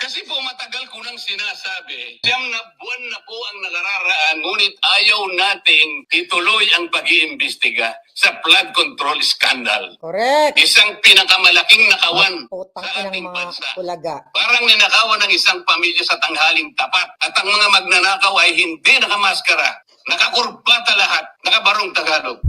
Kasi po matagal ko nang sinasabi, 9 buwan na po ang nakararaan, ngunit ayaw nating ituloy ang pag-iimbestiga sa flood control scandal. Correct. Isang pinakamalaking nakawan Putang sa inang ating mga bansa. ulaga. Parang ninakawan ng isang pamilya sa tanghaling tapat. At ang mga magnanakaw ay hindi nakamaskara. Nakakurbata lahat. Nakabarong Tagalog.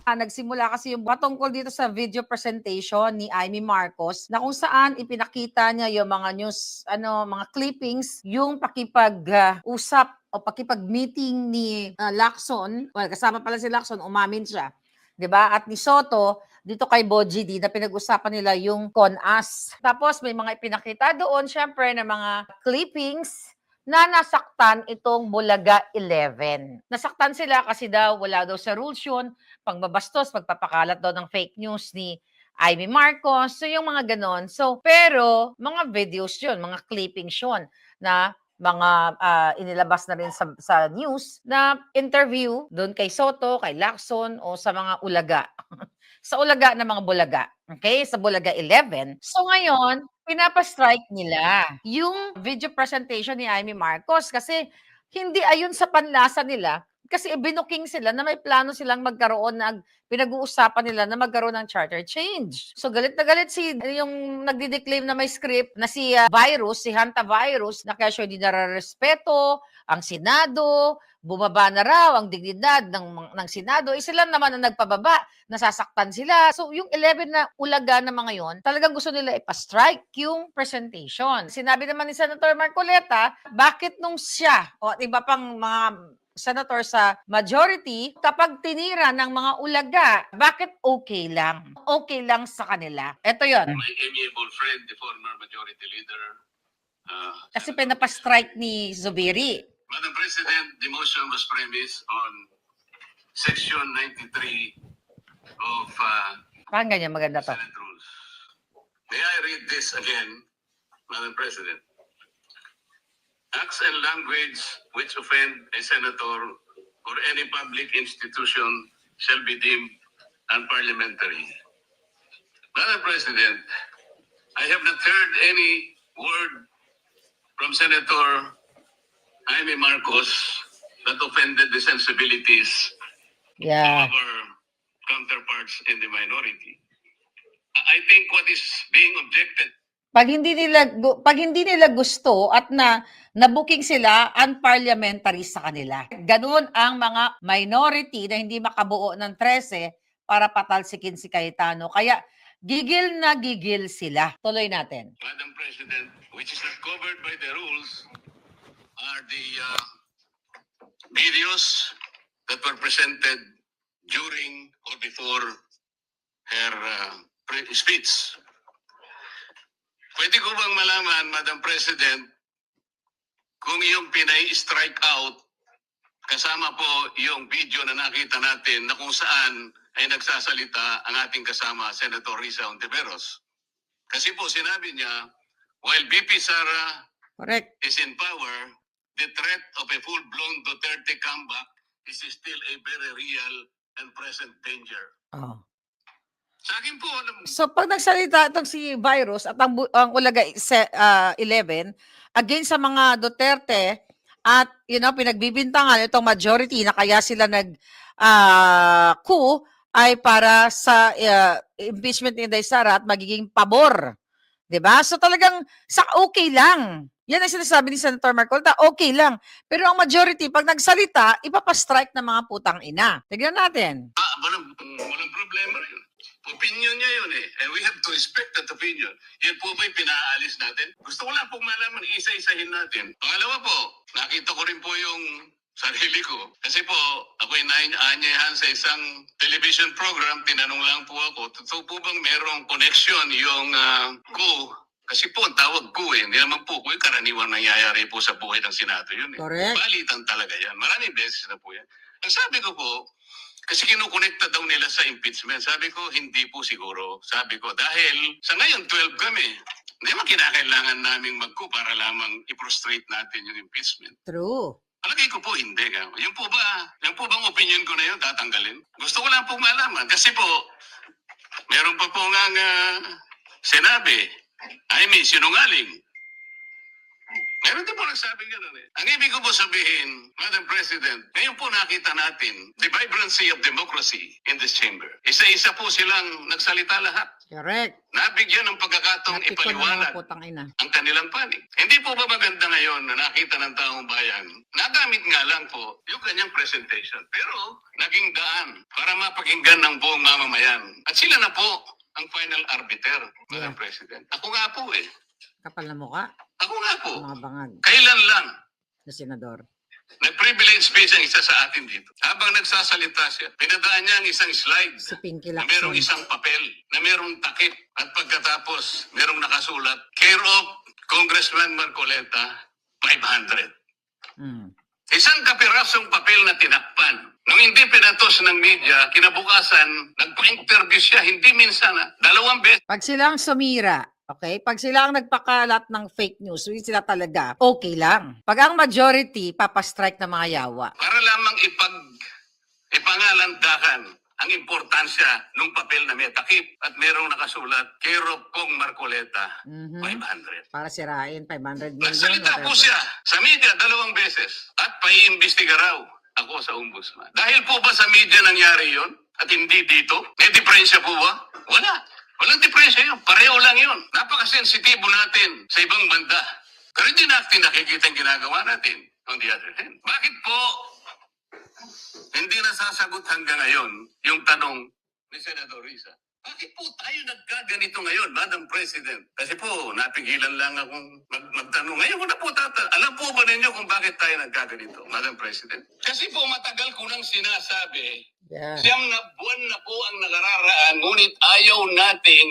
Nagsimula kasi yung patungkol dito sa video presentation ni Amy Marcos na kung saan ipinakita niya yung mga news, mga clippings, yung pakipag-usap o pakipag-meeting ni Lacson. Well, kasama pala si Lacson, umamin siya. 'Di ba? At ni Soto, dito kay Boji D, na pinag-usapan nila yung CONAS. Tapos may mga ipinakita doon, syempre, na mga clippings na nasaktan itong Bulaga 11. Nasaktan sila kasi daw wala daw sa rules yun, pangbabastos, pagpapakalat daw ng fake news ni Amy Marcos, so yung mga ganon. So, pero mga videos yun, mga clippings yun na mga inilabas na rin sa news na interview doon kay Soto, kay Lacson o sa mga ulaga. Sa ulaga ng mga Bulaga. Okay? Sa Bulaga 11. So ngayon, pinapa-strike nila yung video presentation ni Amy Marcos kasi hindi ayon sa panlasa nila kasi binuking sila na may plano silang magkaroon pinag-uusapan nila na magkaroon ng charter change. So galit na galit yung nagdi-declaim na may script na si Hanta Virus na kaya siya hindi nararespeto ang Senado, bumaba na raw ang dignidad ng Senado. Sila naman ang nagpababa, nasasaktan sila. So yung 11 na ulaga na mga yon, talagang gusto nila ipa-strike yung presentation. Sinabi naman ni Senator Marcoleta, bakit nung siya o iba pang mga senator sa majority, kapag tinira ng mga ulaga, bakit okay lang? Okay lang sa kanila. Ito yon. My amiable friend, the former majority leader. Kasi pinapa-strike ni Zubiri. Madam President, the motion was premised on Section 93 of Parang ganyan, maganda to. Senate Rules. May I read this again, Madam President? Acts and language which offend a senator or any public institution shall be deemed unparliamentary. Madam President, I have not heard any word from Senator Jaime Marcos that offended the sensibilities of our counterparts in the minority. I think what is being objected. Pag hindi nila gusto at nabuking sila, unparliamentary sa kanila. Ganun ang mga minority na hindi makabuo ng 13 para patalsikin si Cayetano. Kaya gigil na gigil sila. Tuloy natin. Madam President, which is not covered by the rules are the videos that were presented during or before her speech. Pwede ko bang malaman, Madam President, kung yung pinay-strike out, kasama po yung video na nakita natin na kung saan ay nagsasalita ang ating kasama, Senator Risa Hontiveros. Kasi po sinabi niya, while BP Sara is in power, the threat of a full-blown Duterte comeback is still a very real and present danger. Oh. Sa akin po, so pag nagsalita itong si Virus at ang ulaga 11 against sa mga Duterte at pinagbibintangan itong majority na kaya sila coup ay para sa impeachment ni Inday Sara at magiging pabor. 'Di ba? So talagang okay lang. Yan ang sinasabi ni Senator Marcoleta, okay lang. Pero ang majority, pag nagsalita, ipapastrike ng mga putang ina. Tignan natin. Walang problema yun. Opinion niya yun eh. And we have to respect that opinion. Yan po ba yung pinaalis natin? Gusto ko lang pong malaman, isa-isahin natin. Pangalawa po, nakita ko rin po yung sarili ko. Kasi po, ako'y naanyayahan sa isang television program, tinanong lang po ako, totoo po bang merong connection yung coup? Kasi po, ang tawag coup eh. Hindi naman po yung karaniwang nangyayari po sa buhay ng Senado yun eh. Correct. Balitan talaga yan. Maraming beses na po yan. Ang sabi ko po, kasi kinukonekta daw nila sa impeachment. Sabi ko, hindi po siguro. Sabi ko, dahil sa ngayon 12 kami, hindi naman kinakailangan naming mag-coup para lamang i-prostrate natin yung impeachment. True. Palagay ko po hindi. Yung po bang opinion ko na yun tatanggalin? Gusto ko lang po malaman. Kasi po, Meron pa po nga sinabi, sinungaling. Meron din po nagsabi gano'n eh. Ang ibig ko po sabihin, Madam President, ngayon po nakita natin the vibrancy of democracy in this chamber. Isa-isa po silang nagsalita lahat. Correct. Nabigyan ng pagkakataong Napikon ng mga ipaliwanag putang ina. ang kanilang panig. Hindi po ba maganda ngayon na nakita ng taong bayan? Nagamit nga lang po yung kanyang presentation. Pero naging daan para mapakinggan ng buong mamamayan. At sila na po ang final arbiter, Madam President. Ako nga po eh. Kapal na mukha. Ako nga po. Mga bangag Kailan lang na senador. nag-privilege speech ang isa sa atin dito. Habang nagsasalita siya, pinadaan niya ang isang slide Si Pinky na merong Lacson. isang papel, na merong takip, at pagkatapos merong nakasulat, care of Congressman Marcoleta, 500. Mm. Isang kapirasong papel na tinakpan. Nung hindi pinatos ng media, kinabukasan, nagpa-interview siya, hindi minsan, 2 beses. Pag sila ang sumira, okay? Pag sila ang nagpakalat ng fake news, hindi sila talaga, okay lang. Pag ang majority, papastrike ng mga yawa. Para lamang ipangalandakan ang importansya ng papel na may takip at merong nakasulat, care of Kong Marcoleta, 500. Para sirain, 500 million. Nagsalita po whatever. siya sa media 2 beses at paiimbestiga raw ako sa ombudsman. Dahil po ba sa media nangyari yon at hindi dito? May diferensya po ba? Wala. Walang diferensya yun. Pareho lang yun. Napakasensitibo natin sa ibang banda. Pero hindi natin nakikita ang ginagawa natin on the other hand. Bakit po hindi nasasagot hanggang ngayon yung tanong ni Senador Risa? Bakit po tayo nagkaganito ngayon, Madam President? Kasi po, napigilan lang akong magtanong. Ngayon ko na po alam po ba ninyo kung bakit tayo nagkaganito, Madam President? Kasi po matagal ko nang sinasabi, siyam na buwan na po ang nakararaan, ngunit ayaw nating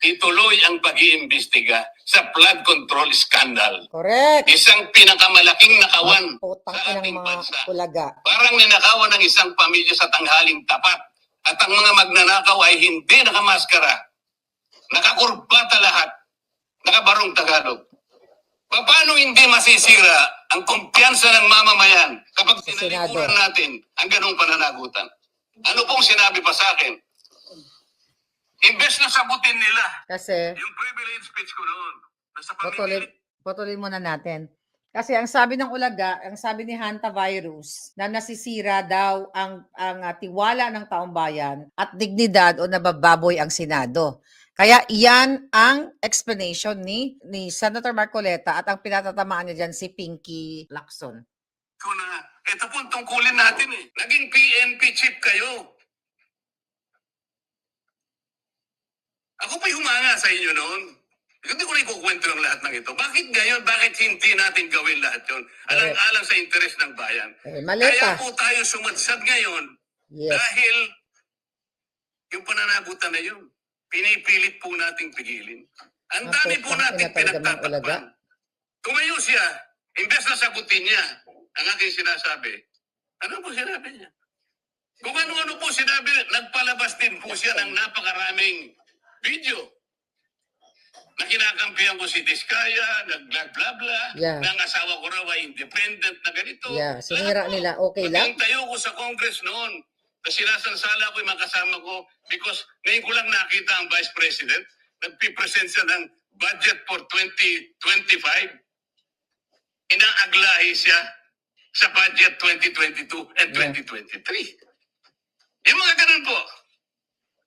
ituloy ang pag-iimbestiga sa flood control scandal. Correct. Isang pinakamalaking nakawan Putang sa inang ating mga bansa. ulaga. Parang ninakawan ng isang pamilya sa tanghaling tapat. At ang mga magnanakaw ay hindi nakamaskara. Nakakurbata lahat. Nakabarong Tagalog. Paano hindi masisira ang kumpiyansa ng mamamayan kapag Sa tinalikuran Senado. natin ang ganong pananagutan? Ano pong sinabi pa sa akin? Imbes na sagutin nila Kasi, yung privilege speech ko noon. Nasa patuloy muna natin. Kasi ang sabi ng ulaga, ang sabi ni Hanta Virus, na nasisira daw ang tiwala ng taong bayan at dignidad o nabababoy ang Senado. Kaya iyan ang explanation ni Senator Marcoleta at ang pinatatamaan niya dyan si Pinky Lacson. ko na, ito po ang tungkulin natin eh. Naging PNP chief kayo. Ako pa'y humanga sa inyo noon. Hindi ko rin kukwento ang lahat ng ito. Bakit ngayon? Bakit hindi natin gawin lahat yun? Alang-alang sa interes ng bayan. Maleta. Kaya po tayo sumadsad ngayon dahil yung pananagutan na yun, pinipilit po nating pigilin. Ang dami po nating pinagtatakpan. Tumayo siya, imbes na sagutin niya ang aking sinasabi. Ano po sinabi niya? Kung ano-ano po sinabi, nagpalabas din po siya ng napakaraming video na kinakampihan ko si Diskaya, nag-blah-blah-blah, na ang asawa ko raw ay independent na ganito. Sinira nila, okay lang? Maging tayo ko sa Congress noon, na sinasansala ko yung mga kasama ko because ngayon ko lang nakita ang Vice President, nagpipresent siya ng budget for 2025. Inaaglahi siya sa budget 2022 and 2023. Yung mga ganun po.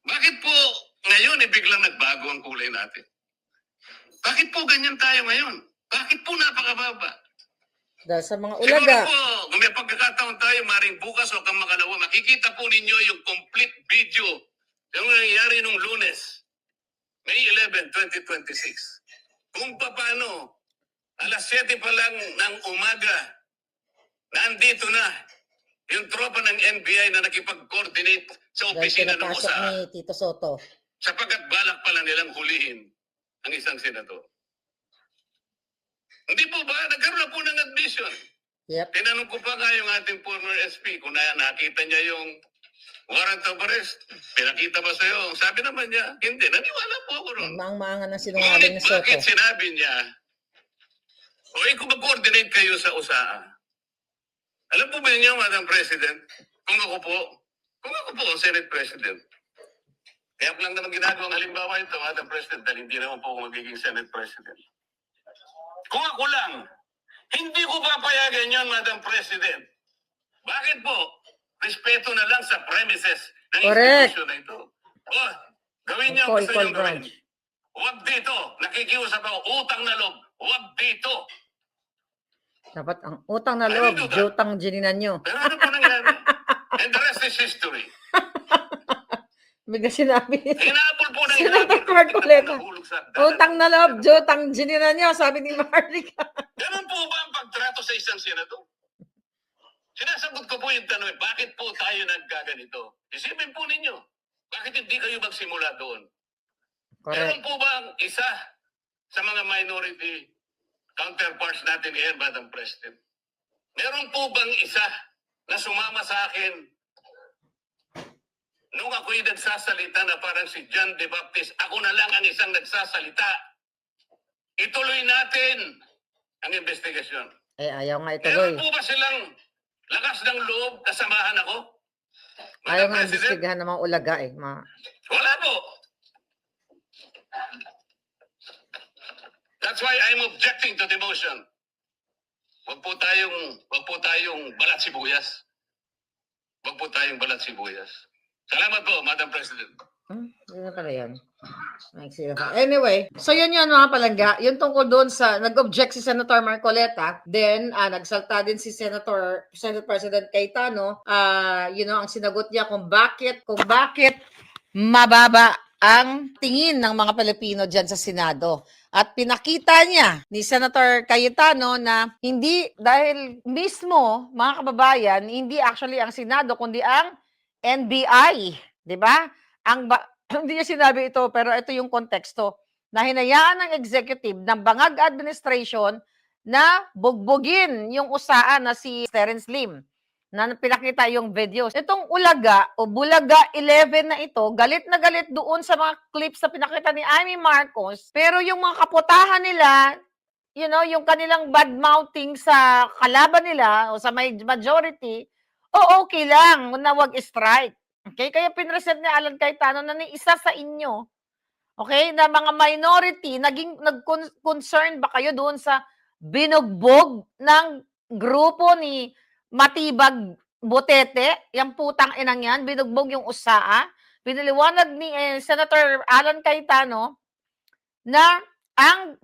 Bakit po ngayon biglang nagbago ang kulay natin? Bakit po ganyan tayo ngayon? Bakit po napakababa? Dahil sa mga Siguro ulaga. po, kung may pagkakataon tayo, maring bukas o kang makalawa, makikita po ninyo yung complete video yung nangyayari nung Lunes, May 11, 2026. Kung paano, alas 7 pa lang ng umaga, nandito na yung tropa ng NBI na nakipag-coordinate sa Dahil opisina ng pinapasok USA ni Tito Soto. sapagkat balak pala nilang hulihin ang isang senador. Hindi po ba? Nagkaroon na po ng admission. Yep. Tinanong ko pa nga yung ating former SP kung nakita niya yung warrant of arrest. Pinakita ba sa'yo? Sabi naman niya, hindi. Naniwala po ako ron. Maang-maangan ng sinungaling ni Ngunit Soto. bakit sinabi niya, kung mag-coordinate kayo sa USA, alam po ba niyo, Madam President, kung ako po ang Senate President, Kaya lang naman ginagawang halimbawa ito, Madam President, dahil hindi naman po ako magiging Senate President. Kung ako lang, hindi ko papayagan yan, Madam President. Bakit po? Respeto na lang sa premises ng Correct. institution na ito. O, gawin niyo ang gusto Equal niyong gawin. branch. Huwag dito. Nakikiusap ako, utang na loob. Huwag dito. Dapat ang utang na loob, jutang gininan nyo. Pero ano po nangyari? And the rest is history. Bigla sinabi. Hinabol po ng Senator hinabol. Marcoleta. Nahulog sa Utang na loob, jutang gininan nyo, sabi ni Marlica. Ganun po ba ang pagtrato sa isang senador? Sinasagot ko po yung tanong, bakit po tayo nagkaganito? Isipin po ninyo, bakit hindi kayo magsimula doon? Meron Correct. po ba ang isa sa mga minority counterparts natin here, Madam President? Meron po bang isa na sumama sa akin nung ako'y nagsasalita na parang si John the Baptist, ako na lang ang isang nagsasalita. Ituloy natin ang investigasyon. Eh, ayaw nga Meron ituloy. po ba silang lakas ng loob na samahan ako? Ayaw Madam nga President? imbestigahan ng mga ulaga eh. Wala po. That's why I'm objecting to the motion. Wag po tayong balat sibuyas. Wag po tayong balat sibuyas. Salamat po, Madam President. Yun na pala yan. Anyway, so yun mga palangga. Yun tungkol doon sa, nag-object si Senator Marcoleta. Then, nagsalta din si Senate President Cayetano. Ang sinagot niya kung bakit mababa ang tingin ng mga Pilipino dyan sa Senado. At pinakita niya ni Senator Cayetano na hindi, dahil mismo, mga kababayan, hindi actually ang Senado, kundi ang NBI. Di ba? Hindi niya sinabi ito, pero ito yung konteksto, na hinayaan ng executive ng Bangag Administration na bugbugin yung usaan na si Terence Lim, na pinakita yung videos. Itong Ulaga o Bulaga 11 na ito, galit na galit doon sa mga clips na pinakita ni Amy Marcos, pero yung mga kaputahan nila, yung kanilang bad-mouthing sa kalaban nila o sa majority, okay lang na wag strike. Okay? Kaya pinresent ni Alan Cayetano na ni isa sa inyo, okay, na mga minority, nag-concern ba kayo doon sa binugbog ng grupo ni Matibag Botete, yung putang inang yan, binugbog yung USAA. Pinaliwanag ni Senator Alan Cayetano na ang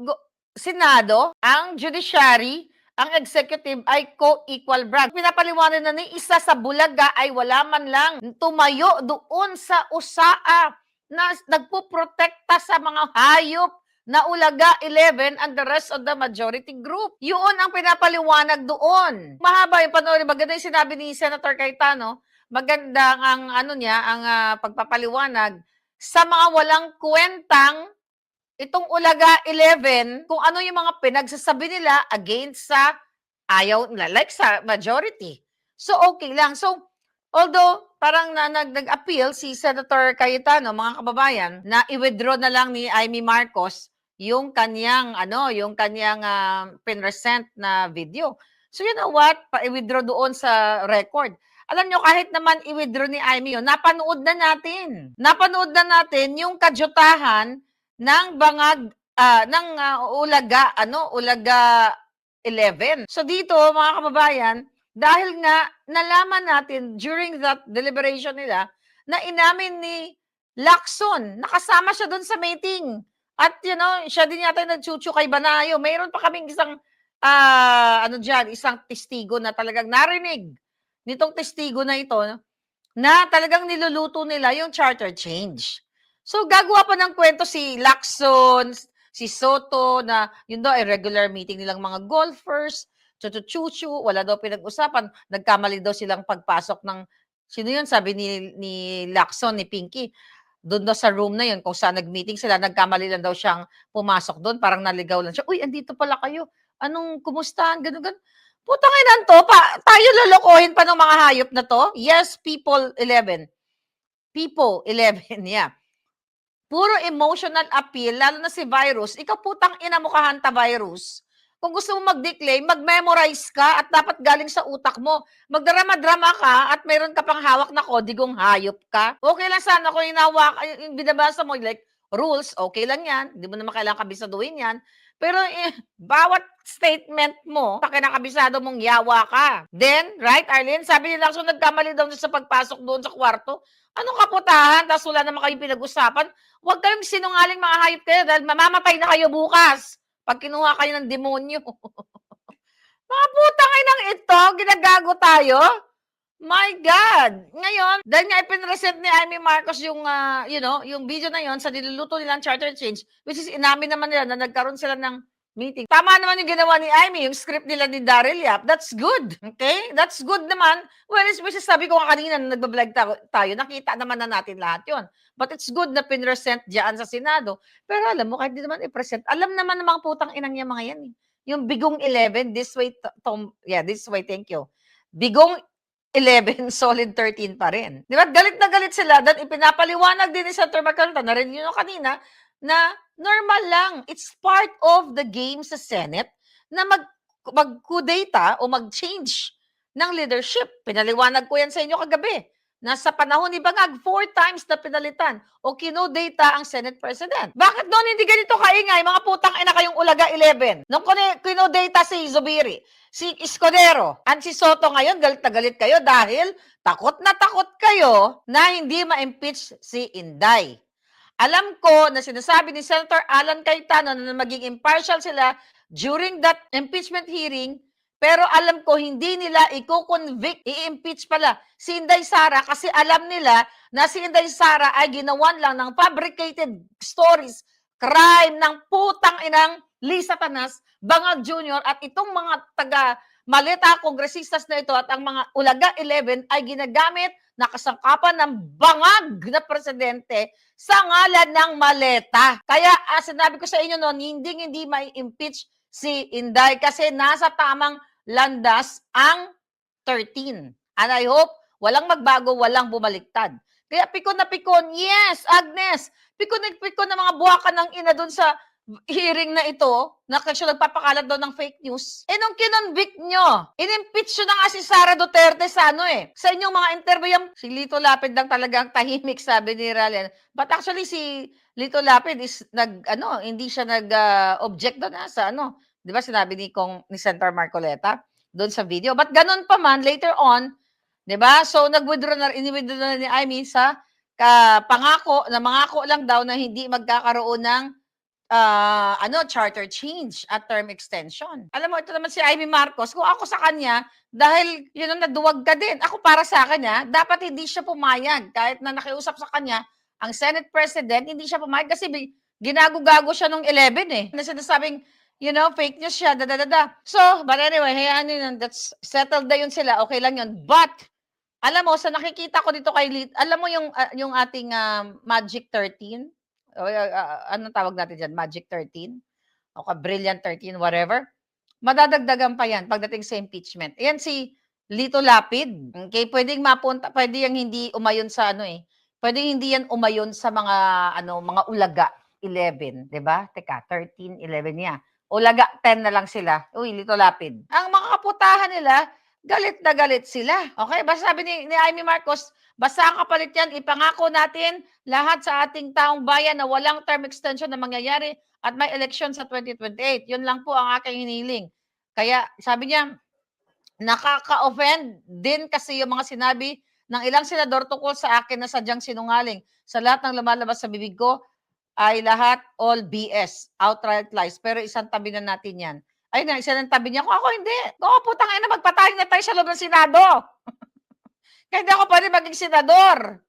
Senado, ang judiciary, ang executive ay co-equal branch. Pinapaliwanag na ni isa sa Bulaga ay wala man lang tumayo doon sa USAA na nagpuprotekta sa mga hayop na Ulaga 11 and the rest of the majority group. Yun ang pinapaliwanag doon. Mahaba yung panoorin. Maganda yung sinabi ni Senator Cayetano. Maganda ang pagpapaliwanag sa mga walang kwentang itong Ulaga 11, kung ano yung mga pinagsasabi nila against sa ayaw nila, like sa majority. So, okay lang. So, although, parang nag-appeal si Senator Cayetano, mga kababayan, na i-withdraw na lang ni Amy Marcos yung kanyang pinresent na video. So, you know what? Pa-i-withdraw doon sa record. Alam nyo, kahit naman i-withdraw ni Amy yun, napanood na natin. Napanood na natin yung kadyutahan ng Bangag, Ulaga 11. So dito, mga kababayan, dahil nga nalaman natin during that deliberation nila na inamin ni Lacson, nakasama siya doon sa meeting. At siya din yata nagchuchu kay Banayo. Mayroon pa kaming isang isang testigo na talagang narinig nitong testigo na ito na talagang niluluto nila yung charter change. So, gagawa pa ng kwento si Lacson, si Soto, na yun daw ay regular meeting nilang mga golfers, chuchu, wala daw pinag-usapan. Nagkamali daw silang pagpasok ng, sino yun? Sabi ni Lacson, ni Pinky, doon daw sa room na yun, kung saan nag-meeting sila, nagkamali lang daw siyang pumasok doon, parang naligaw lang siya. Uy, andito pala kayo. Kumusta? Ganun. Putang inan to, tayo lolokohin pa ng mga hayop na to? Yes, people 11. People 11, yeah. Puro emotional appeal, lalo na si Virus. Ikaw putang ina mo ka, Hanta Virus. Kung gusto mo mag-declaim, mag-memorize ka at dapat galing sa utak mo. Magdrama-drama ka at meron ka pang hawak na kodigong hayop ka. Okay lang sana kung yung binabasa mo, like, rules, okay lang yan. Hindi mo naman kailangan kabisaduhin yan. Pero bawat statement mo, sa kinakabisado mong yawa ka. Then, right, Arlene, sabi nila, so nagkamali daw sa pagpasok doon sa kwarto. Anong kaputahan? Tapos wala naman kayong pinag-usapan. Huwag kayong sinungaling mga hayop kayo dahil mamamatay na kayo bukas pag kinuha kayo ng demonyo. Mga putang inang ito, ginagago tayo. My God! Ngayon, dahil nga ipinresent ni Amy Marcos yung, yung video na yon sa niluluto nilang charter change, which is inamin naman nila na nagkaroon sila ng meeting. Tama naman yung ginawa ni Amy, yung script nila ni Daryl Yap. That's good. Okay? That's good naman. Well, which is sabi ko nga kanina na nagbablog tayo, nakita naman na natin lahat yon. But it's good na pinresent dyan sa Senado. Pero alam mo, kahit di naman i-present, alam naman ng mga putang inang yung mga yan. Yung Bigong 11, this way, this way, thank you. Bigong 11, solid 13 pa rin. Di ba? Galit na galit sila dahil ipinapaliwanag din ni Senator Marcoleta, narinig nyo kanina, na normal lang. It's part of the game sa Senate na mag-kudeta o mag-change ng leadership. Pinaliwanag ko yan sa inyo kagabi. Nasa panahon ni Bangag, 4 times na pinalitan o kinodata ang Senate President. Bakit doon hindi ganito kaingay? Mga putang ina kayong ulaga 11. Nung kinodata si Zubiri, si Escudero, at si Soto ngayon, galit na galit kayo dahil takot na takot kayo na hindi ma-impeach si Inday. Alam ko na sinasabi ni Senator Alan Cayetano na maging impartial sila during that impeachment hearing, pero alam ko hindi nila i-convict, i-impeach pala si Inday Sara kasi alam nila na si Inday Sara ay ginawan lang ng fabricated stories, crime ng putang inang Lisa Tanas, Bangag Jr. at itong mga taga-maleta kongresistas na ito at ang mga Ulaga 11 ay ginagamit na kasangkapan ng bangag na presidente sa ngalan ng maleta. Kaya sinabi ko sa inyo noon, hindi mai-impeach si Inday kasi nasa tamang landas ang 13. And I hope walang magbago, walang bumaliktad. Kaya pikon na pikon, yes, Agnes, pikon na mga buwakan ng ina doon sa hearing na ito, na kasi nagpapakalat daw ng fake news. Eh, nung kinonvict nyo, in-impeach nyo na nga si Sara Duterte sa sa inyong mga interview, si Lito Lapid lang talagang tahimik, sabi ni Ralen. But actually, si Lito Lapid is hindi siya nag-object doon sa di ba sinabi ni Senator Marcoleta doon sa video. But ganun pa man, later on, di ba? So, ini-withdraw na ni Amy sa mangako lang daw na hindi magkakaroon ng charter change at term extension. Alam mo, ito naman si Amy Marcos, kung ako sa kanya, dahil naduwag ka din. Ako para sa kanya, dapat hindi siya pumayag. Kahit na nakiusap sa kanya, ang Senate President, hindi siya pumayag kasi ginago-gago siya nung 11 Na sinasabing, fake news siya, So, but anyway, hayaan yun, that's settled na yun sila, okay lang yun. But, alam mo, sa nakikita ko dito alam mo yung ating Magic 13? Anong tawag natin dyan? Magic 13? O Brilliant 13, whatever. Madadagdagan pa yan pagdating sa impeachment. Ayan si Lito Lapid. Okay, pwedeng mapunta, pwede yung hindi umayon sa pwedeng hindi yan umayon sa mga mga ulaga 11, 'di ba? Teka, 13, 11 niya. Ulaga 10 na lang sila. Uy, Lito Lapid. Ang mga kaputahan nila, galit na galit sila. Okay, basta sabi ni Amy Marcos, basta ang kapalit yan, ipangako natin lahat sa ating taong bayan na walang term extension na mangyayari at may election sa 2028. Yun lang po ang aking hiniling. Kaya sabi niya, nakaka-offend din kasi yung mga sinabi ng ilang senador tungkol sa akin na sadyang sinungaling. Sa lahat ng lumalabas sa bibig ko ay lahat all BS, outright lies. Pero isang tabi na natin yan. Ay na, isa ng tabi niya, ako hindi. Putang ina, magpatay na tayo sa loob ng Senado. Kaya hindi ako pwede maging senador.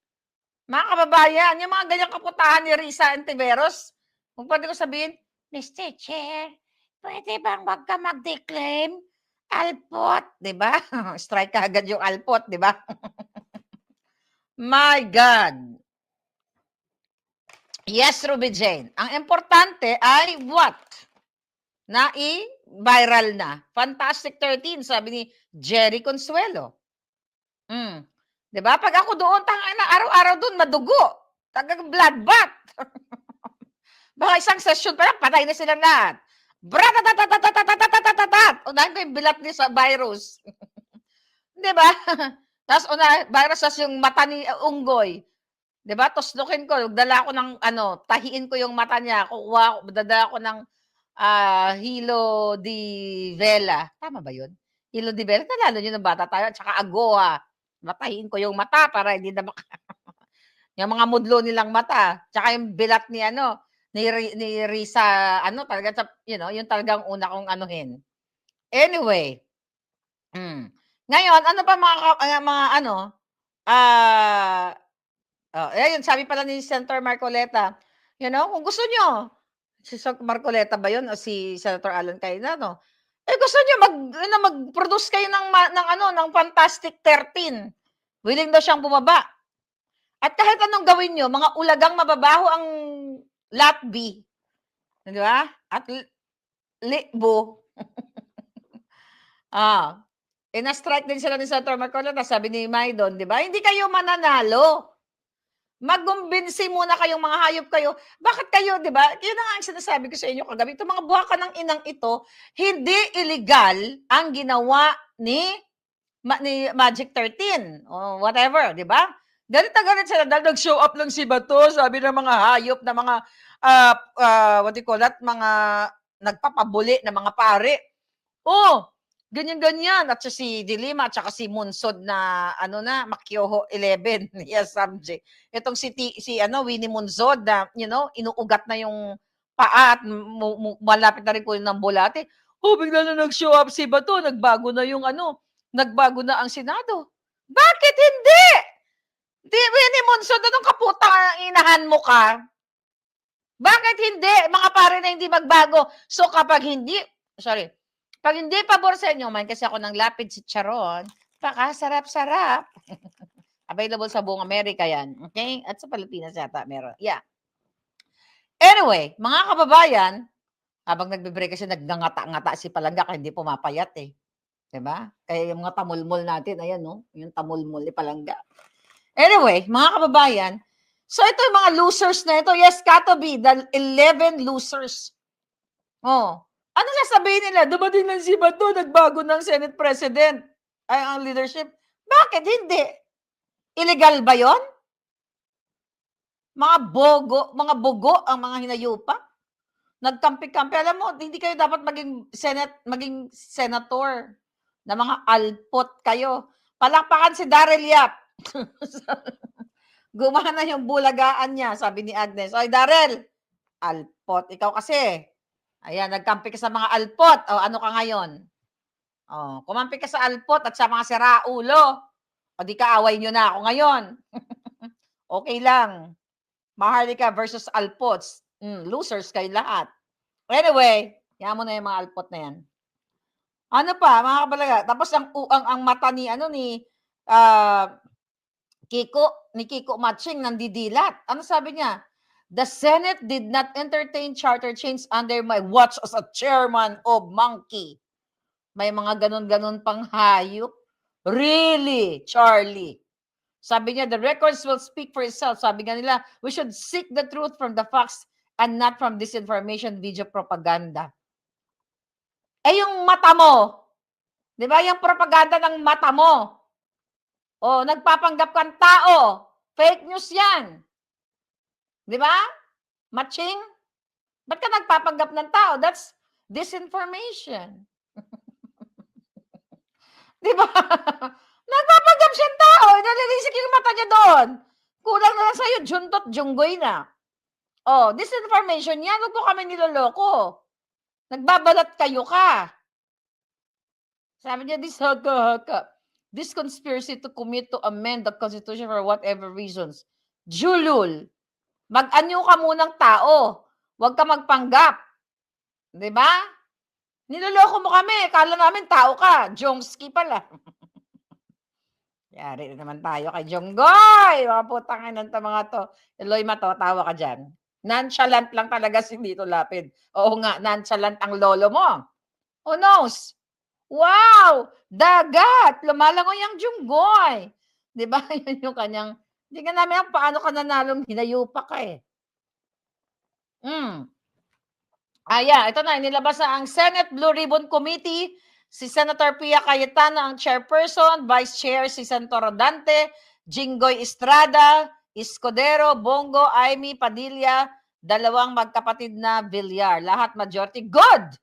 Mga kababayan, yung mga ganyang kaputahan ni Risa Antiveros, kung pwede ko sabihin, Mr. Chair, pwede bang wag ka mag-declaim? Alpot, di ba? Strike ka agad yung alpot, di ba? My God. Yes, Ruby Jane. Ang importante ay what? Viral na. Fantastic 13, sabi ni Jerry Consuelo. Diba? Pag ako doon, araw-araw doon, madugo. Tagang bloodbath. Baka isang session pa lang, patay na silang lahat. Bratatatatatatatatatat! Unahin ko yung bilat niya sa virus. Di ba? Tapos virus tas yung mata ni unggoy. Di ba? Tuslukin ko, dala ko ng tahiin ko yung mata niya, dadala ko ng Hilo di Vela. Tama ba yun? Hilo di Vela. Nalala nyo ng bata tayo. At saka Agoa. Matahiin ko yung mata para hindi na yung mga mudlo nilang mata. Tsaka yung bilat ni ni Risa, talaga, yung talagang una kong anuhin. Anyway. Ngayon, ano pa ayun, sabi pala ni Senator Marcoleta, kung gusto nyo, si Marcoleta ba yun o si Senator Alan Cayetano? Gusto nyo mag-produce kayo ng Fantastic 13. Willing daw siyang bumaba. At kahit anong gawin nyo, mga ulagang mababaho ang Lot B. Di ba? At Libo. Na-strike din sila ni Senator Marcoleta, sabi ni Maydon, di ba? Hindi kayo mananalo. Magkumbinsi muna kayong mga hayop kayo. Bakit kayo, di ba? Yun na nga ang sinasabi ko sa inyo kagabi. Itong mga buhaka ng inang ito, hindi illegal ang ginawa ni Magic 13 o whatever, di ba? Galit na galit sila dahil nag-show up lang si Bato, sabi ng mga hayop na mga, what do you call that, mga nagpapabuli na mga pare. Ganyan-ganyan. At si Dilima at saka si Munsod na Makyoho 11. Yes, Samji. Itong si Winnie Munsod na, inuugat na yung paa at malapit na rin po ng bulate. Bigla na nag-show up si Bato. Nagbago na nagbago na ang Senado. Bakit hindi? Winnie Munsod, anong kaputang inahan mo ka? Bakit hindi? Mga pare na hindi magbago. So kapag hindi pabor sa inyo, man kasi ako ng lapid si Charon, pakasarap-sarap. Available sa buong Amerika yan. Okay? At sa Pilipinas yata meron. Yeah. Anyway, mga kababayan, habang nagbe-break kasi naggangata-ngata si Palangga kaya hindi pumapayat eh. Diba? Kaya yung mga tamulmol natin, ayan no? Yung tamulmol ni Palangga. Anyway, mga kababayan, so ito yung mga losers na ito. Yes, Katobi, the 11 losers. Ano sasabihin nila? Dumating lang si Bato, nagbago ng Senate President. Ang leadership. Bakit hindi? Illegal ba yon? Mga bugo ang mga hinayupa. Nagkampi-kampi. Alam mo, hindi kayo dapat maging senator na mga alpot kayo. Palakpakan si Daryl Yap. Gumana yung bulagaan niya, sabi ni Agnes. Oy, Daryl, alpot. Ikaw kasi. Ayan, nagkampi ka sa mga alpot. Ano ka ngayon? Kumampi ka sa alpot at sa mga siraulo. Di kaaway nyo na ako ngayon. Okay lang. Maharlika versus alpots. Losers kayo lahat. Anyway, yan mo na yung mga alpot na yan. Ano pa, mga kabalaga? Tapos ang mata ni Kiko Matching nandidilat. Ano sabi niya? The Senate did not entertain charter change under my watch as a chairman of Monkey. May mga ganon-ganon pang hayop. Really, Charlie? Sabi niya, the records will speak for itself. Sabi nga nila, we should seek the truth from the facts and not from disinformation, video propaganda. Yung mata mo, di ba? Yung propaganda ng mata mo. Nagpapanggap kang tao. Fake news yan. Di ba? Matching? Ba't ka nagpapanggap ng tao? That's disinformation. Di ba? Nagpapanggap siyang tao. Nalilisik yung mata niya doon. Kulang na lang sa'yo. Juntot, junggoy na. Disinformation yan. Huwag po kami niloloko. Nagbabalat kayo ka. Sabi niya, this conspiracy to commit to amend the Constitution for whatever reasons. Julul. Mag-anyo ka munang tao. Huwag ka magpanggap. Diba? Niloloko mo kami. Kala namin tao ka. Jongski pala. Yari na naman tayo kay Jonggoy. Mga putang ina ng mga to. Eloy Mato, tawa ka dyan. Nonchalant lang talaga si Dito Lapid. Oo nga, nonchalant ang lolo mo. Who knows? Wow! Dagat! Lumalangoy ang Jonggoy. Diba? Yun yung kanyang, hindi ka namin paano ka nanalong hinayupa ka eh. Ito na, inilabas na ang Senate Blue Ribbon Committee. Si Senator Pia Cayetano ang chairperson, vice chair si Senator Rodante, Jinggoy Estrada, Escudero, Bongo, Aimee, Padilla, dalawang magkapatid na Villar. Lahat majority. Good!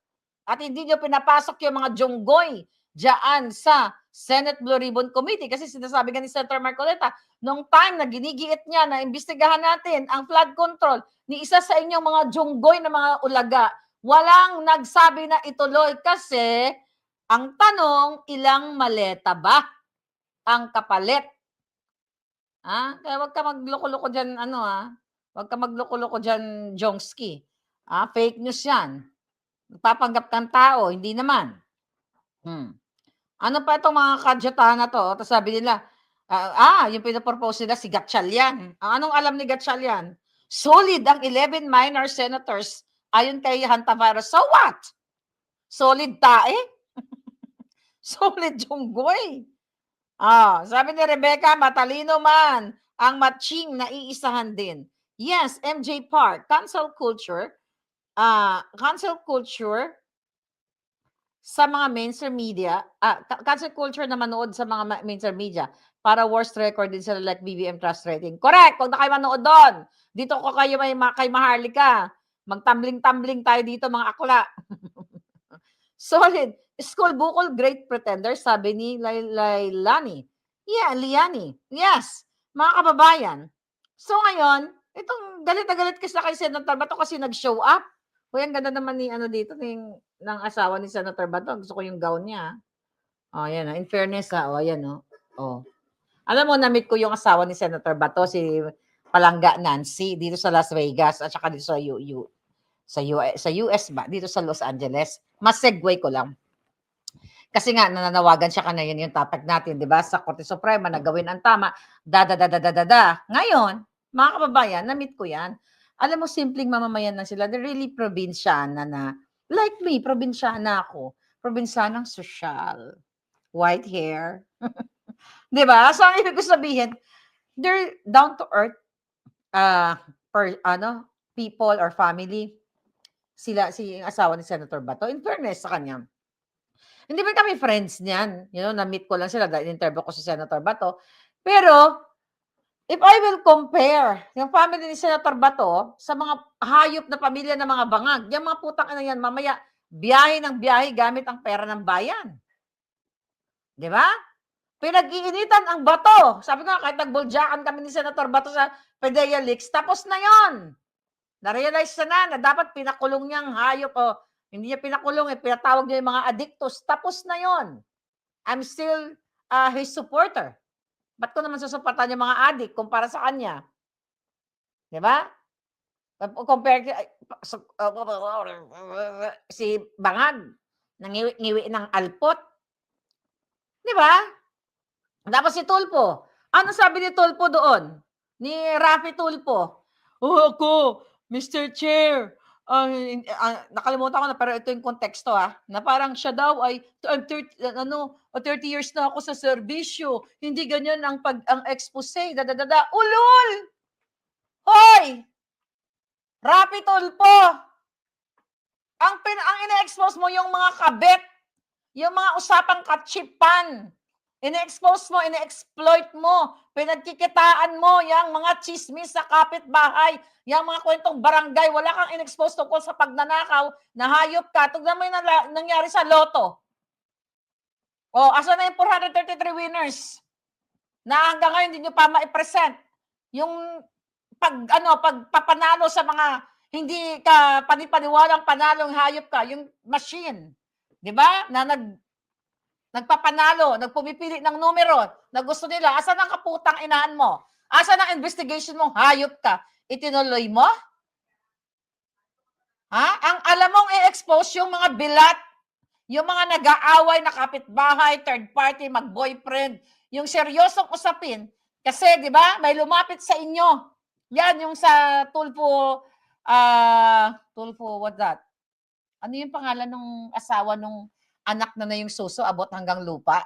At hindi nyo pinapasok yung mga jonggoy dyan sa Senate Blue Ribbon Committee kasi sinasabi nga ni Senator Marcoleta, nung time na ginigiit niya na imbestigahan natin ang flood control ni isa sa inyong mga jonggoy na mga ulaga, walang nagsabi na ituloy kasi ang tanong, ilang maleta ba ang kapalit? Kaya wag ka magloko-loko dyan, wag ka magloko-loko dyan, Jongski. Fake news yan. Nagpapanggap kang tao, hindi naman. Ano pa itong mga kadyatahan na to? Tapos sabi nila, yung pinapropose nila si Gatchalian. Anong alam ni Gatchalian? Solid ang 11 minor senators ayon kay Hantavirus. So what? Solid tae? Solid junggoy. Sabi ni Rebecca, matalino man ang matching na iisahan din. Yes, MJ Park, cancel culture sa mga mainstream media, cancel culture na manood sa mga mainstream media para worst record din sila like BBM trust rating. Correct! Huwag na kayo manood doon. Dito ko kayo kay Maharlika. Magtumbling-tumbling tayo dito mga akla. Solid. School bukol, great pretender, sabi ni Lailani. Yeah, Liani. Yes. Mga kababayan. So ngayon, itong galit na galit kasi kay Senator Bato kasi nag-show up. Uy, ang ganda naman ni ng asawa ni Senator Bato. Gusto ko yung gown niya. Yan. In fairness, ayan. Alam mo, na-meet ko yung asawa ni Senator Bato, si Palangga Nancy, dito sa Las Vegas, at saka dito sa US ba? Dito sa Los Angeles. Mas segue ko lang. Kasi nga, nananawagan siya kanina yung topic natin, di ba? Sa Korte Suprema, na gawin ang tama, Ngayon, mga kababayan, na-meet ko yan. Alam mo, simpleng mamamayan lang sila. They're really probinsyana na, like me, probinsyana ako. Probinsyanang sosyal. White hair. Di ba? So, ang ibig ko sabihin, they're down to earth people or family. Si asawa ni Senator Bato. In fairness sa kanya, hindi ba kami friends niyan? Na-meet ko lang sila dahil interview ko si Senator Bato. Pero, if I will compare yung family ni Senator Bato sa mga hayop na pamilya ng mga bangag, yung mga putang ina yan, mamaya, biyahe ng biyahe gamit ang pera ng bayan. Di ba? Pinag-iinitan ang Bato. Sabi ko nga, kahit nagbuljakan kami ni Senator Bato sa PDEA Leaks, tapos na yon. Na-realize na dapat pinakulong niyang hayop hindi niya pinakulong, pinatawag niya yung mga addictos. Tapos na yon. I'm still his supporter. Ba't ko naman susuportan yung mga addict kumpara sa kanya? Di ba? Compare si Bangag, nangiwi ng alpot. Di ba? Tapos si Tulpo. Ano sabi ni Tulpo doon? Ni Rafi Tulpo. Ako, Mr. Chair, nakalimutan ko na pero ito yung konteksto na parang siya daw ay 30 years na ako sa serbisyo. Hindi ganyan ang expose. Ulol! Hoy! Rapi Tulpo! Ang ina-expose mo yung mga kabet, yung mga usapang kachipan. Ina-expose mo, ina-exploit mo, pinagkikitaan mo yung mga chismis sa kapitbahay, yung mga kwentong barangay, wala kang in-expose tungkol sa pagnanakaw, nahayop ka. Tignan mo yung nangyari sa loto. Asa na yung 433 winners na hanggang ngayon hindi nyo pa ma-present. Yung pagpapanalo sa mga hindi ka panipaniwalang panalong hayop ka, yung machine. Di ba? Na nagpapanalo, nagpumipili ng numero na gusto nila. Asan ang kaputang inahan mo? Asan ang investigation mo? Hayop ka. Itinuloy mo? Ang alam mong i-expose yung mga bilat, yung mga nag-aaway na kapitbahay, third party, mag-boyfriend, yung seryosong usapin. Kasi, di ba, may lumapit sa inyo. Yan, yung sa Tulpo, what's that? Ano yung pangalan ng asawa nung anak na yung suso, abot hanggang lupa?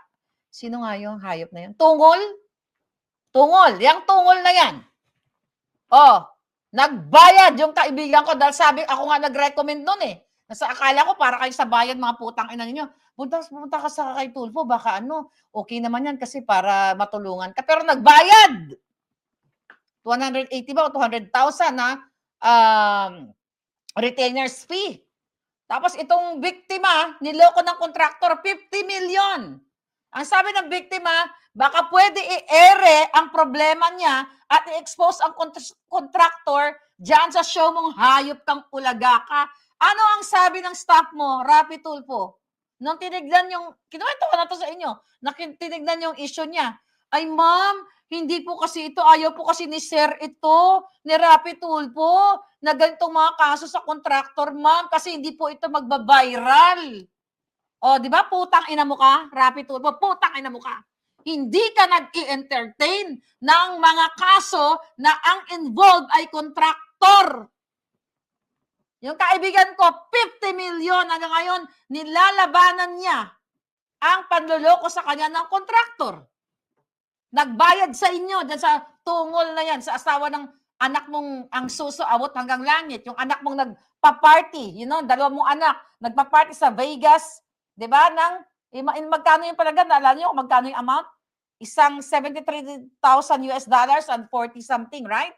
Sino nga yung hayop na yun? Tungol? Tungol. Yang tungol na yan. Nagbayad yung kaibigan ko dahil sabi, ako nga nag-recommend nun Sa akala ko para kayo sa bayan mga putang ina ninyo. Pumunta ka sa kay Tulfo baka okay naman yan kasi para matulungan ka. Pero nagbayad! 180 ba o 200,000 na retainer's fee. Tapos itong biktima, niloko ng kontraktor, 50 million. Ang sabi ng biktima, baka pwede i-ere ang problema niya at i-expose ang kontraktor dyan sa show mong hayop kang ulaga ka. Ano ang sabi ng staff mo, Rapi Tulfo? Nung tinignan yung, kinuwento ko na to sa inyo, tinignan yung issue niya. Ay ma'am, hindi po kasi ito, ayaw po kasi ni Sir ito, ni Rapi Tulfo, na ganitong mga kaso sa kontraktor, ma'am, kasi hindi po ito magba-viral. O, di ba, putang ina mo ka, Rapi Tulfo, putang ina mo ka. Hindi ka nag-i-entertain ng mga kaso na ang involved ay kontraktor. Yung kaibigan ko, 50 million hanggang ngayon, nilalabanan niya ang panloloko sa kanya ng kontraktor. Nagbayad sa inyo dyan sa tungol na yan, sa asawa ng anak mong ang suso abot hanggang langit. Yung anak mong nagpa-party, dalawa mong anak, nagpa-party sa Vegas, di ba? Magkano yung palagan? Naalala niyo kung magkano yung amount? Isang $73,000 and 40 something, right?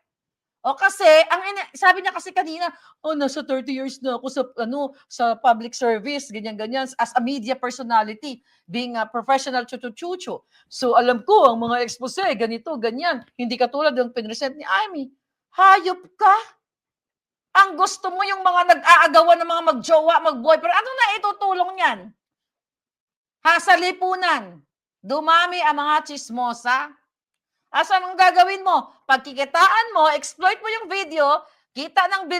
O kasi, sabi niya kasi kanina, nasa 30 years na ako sa public service, ganyan-ganyan, as a media personality, being a professional chuchu-chuchu. So, alam ko, ang mga expose, ganito, ganyan. Hindi katulad ng pinresent ni Amy. Hayop ka? Ang gusto mo yung mga nag-aagawan ng mga mag-jowa, mag-boyfriend. Ano na itutulong niyan? Sa lipunan. Dumami ang mga chismosa. Asan ang gagawin mo? Pagkikitaan mo, exploit mo yung video, kita ng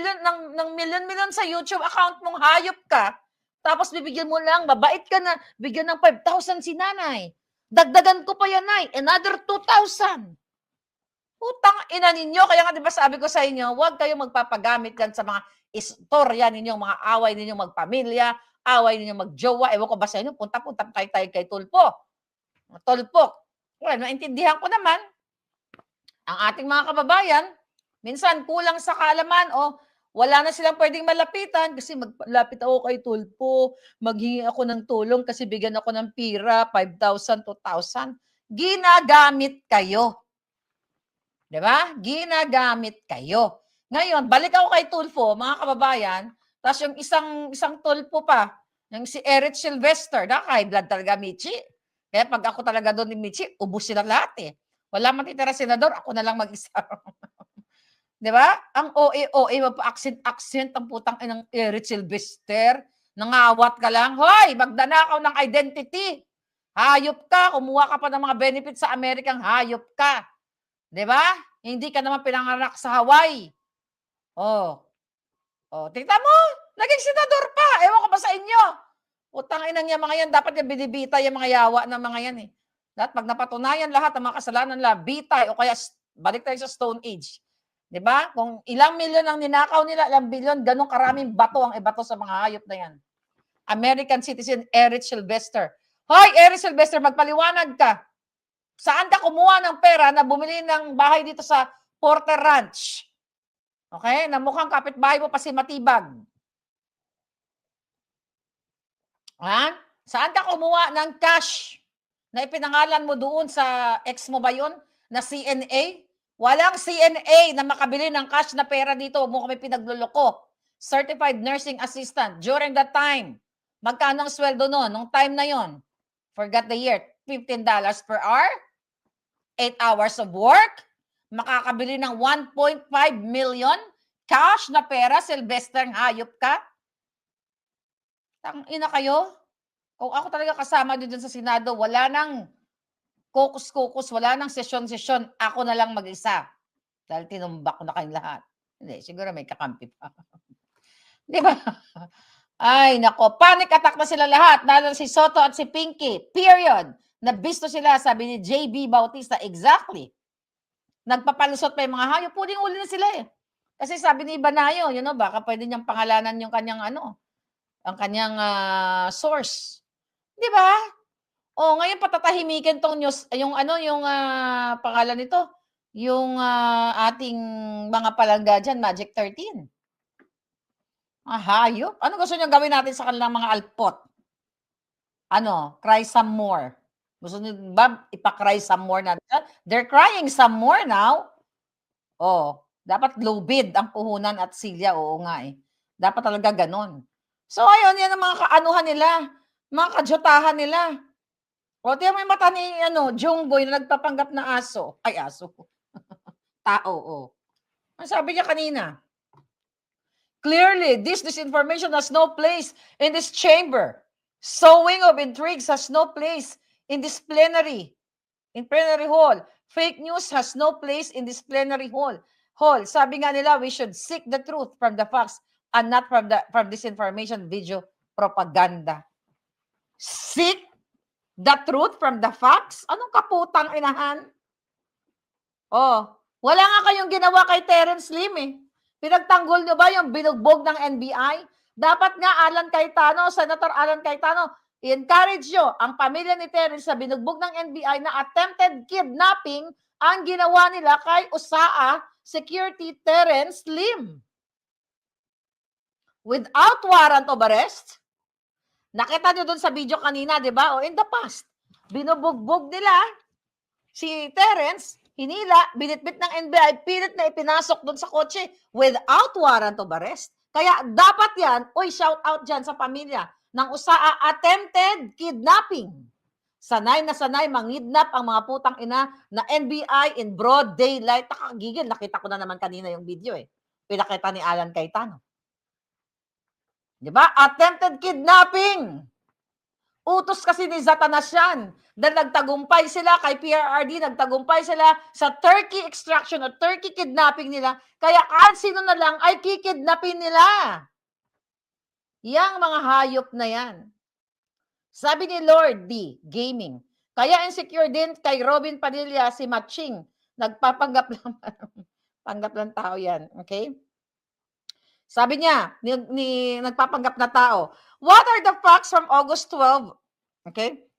million-million sa YouTube account mong hayop ka, tapos bibigyan mo lang, mabait ka na, bigyan ng 5,000 si nanay. Dagdagan ko pa yan, nay, another 2,000. Putang ina ninyo, kaya nga diba sabi ko sa inyo, huwag kayong magpapagamit yan sa mga istorya ninyong, mga away ninyong magpamilya, away ninyong magjowa, ewan ko ba sa inyo, punta-punta tayo kay Tulfo. Tulfo. Well, naintindihan ko naman, ang ating mga kababayan, minsan kulang sa kaalaman o wala na silang pwedeng malapitan kasi maglapit ako kay Tulfo, maghingi ako ng tulong kasi bigyan ako ng pira, 5,000, 2,000. Ginagamit kayo. Diba? Ginagamit kayo. Ngayon, balik ako kay Tulfo, mga kababayan, tapos yung isang Tulfo pa, yung si Eric Sylvester, high blood talaga, Michi. Kaya pag ako talaga doon ni Michi, ubus sila lahat Wala matitira senador, ako na lang mag-isa. Di ba? Ang OA, mapa-accent ang putang inang Eric Sylvester. Nangawat ka lang. Hoy, magdanakaw ng identity. Hayop ka, kumuha ka pa ng mga benefits sa Amerikang hayop ka. Di ba? Hindi ka naman pinanganak sa Hawaii. Tingnan mo, naging senador pa. Ewan ko ba sa inyo? Utang inang yung mga yan, dapat yung binibita yung mga yawa ng mga yan Lahat, pag napatunayan lahat ng mga kasalanan nila, bitay o kaya balik tayo sa Stone Age. Di ba? Kung ilang milyon ang ninakaw nila, ilang bilyon, ganong karaming bato ang ibato sa mga hayop na yan. American citizen Eric Sylvester. Hoy, Eric Sylvester, magpaliwanag ka. Saan ka kumuha ng pera na bumili ng bahay dito sa Porter Ranch? Okay? Na mukhang kapitbahay mo pa si Matibag. Ha? Saan ka kumuha ng cash na ipinangalan mo doon sa ex mo ba yun? Na CNA? Walang CNA na makabili ng cash na pera dito. Huwag mo kami pinagluloko. Certified Nursing Assistant. During that time, magkano ang sweldo noon? Nung time na yon? Forgot the year. $15 per hour? 8 hours of work? Makakabili ng 1.5 million cash na pera? Sylvester, hayop ka? Tangina kayo? Kung ako talaga kasama dyan sa Senado, wala nang kukus-kukus, wala nang sesyon-sesyon, ako na lang mag-isa. Dahil tinumbak ko na kayong lahat. Hindi, siguro may kakampi pa. Di ba? Ay, nako, panic attack na sila lahat. Lalo si Soto at si Pinky. Period. Nabisto sila, sabi ni JB Bautista. Exactly. Nagpapalusot pa yung mga hayop. Pwedeng uli na sila Kasi sabi ni Banayo, baka pwede niyang pangalanan yung kanyang ang kanyang source. Di ba? Ngayon patatahimikin tong news, yung pangalan nito, yung ating mga palangga dyan, Magic 13. Hayop. Ano gusto niyong gawin natin sa kanilang mga alpot? Ano, cry some more. Gusto niyo ba ipa-cry some more natin? They're crying some more now. Oh, dapat low bid ang puhunan at silya, oo nga eh. Dapat talaga gano'n. So ayun, yan ang mga kaanuhan nila, mga kadyutahan nila. O tingnan mo yung mata ni Junggoy na nagpapanggap na aso. Ay, aso. Tao, oh. Ang sabi niya kanina, clearly, this disinformation has no place in this chamber. Sowing of intrigues has no place in this plenary hall. Fake news has no place in this plenary hall. Sabi nga nila, we should seek the truth from the facts and not from disinformation video propaganda. Seek the truth from the facts? Anong kaputang inahan? Oh, wala nga kayong ginawa kay Terence Lim eh. Pinagtanggol nyo ba yung binugbog ng NBI? Dapat nga Senator Alan Cayetano, i-encourage nyo ang pamilya ni Terence sa binugbog ng NBI na attempted kidnapping ang ginawa nila kay USAA Security Terence Lim. Without warrant of arrest. Nakita nyo dun sa video kanina, di ba? O in the past, binubugbog nila si Terence, hinila, binitbit ng NBI, pilit na ipinasok doon sa kotse without warrant of arrest. Kaya dapat yan, shout out dyan sa pamilya ng USAA attempted kidnapping. Sanay na sanay mangidnap ang mga putang ina na NBI in broad daylight. Nakakagigil, nakita ko na naman kanina yung video eh. Pinakita ni Alan Cayetano. Di ba? Attempted kidnapping. Utos kasi ni Satanas yan. Dahil nagtagumpay sila kay PRRD, nagtagumpay sila sa turkey extraction o turkey kidnapping nila. Kaya kahit sino na lang ay kikidnapin nila. Yang mga hayop na yan. Sabi ni Lord D. Gaming. Kaya insecure din kay Robin Padilla si Matching. Nagpapanggap lang. Panggap lang tao yan. Okay? Sabi niya, nagpapanggap na tao. What are the facts from August 12? Okay?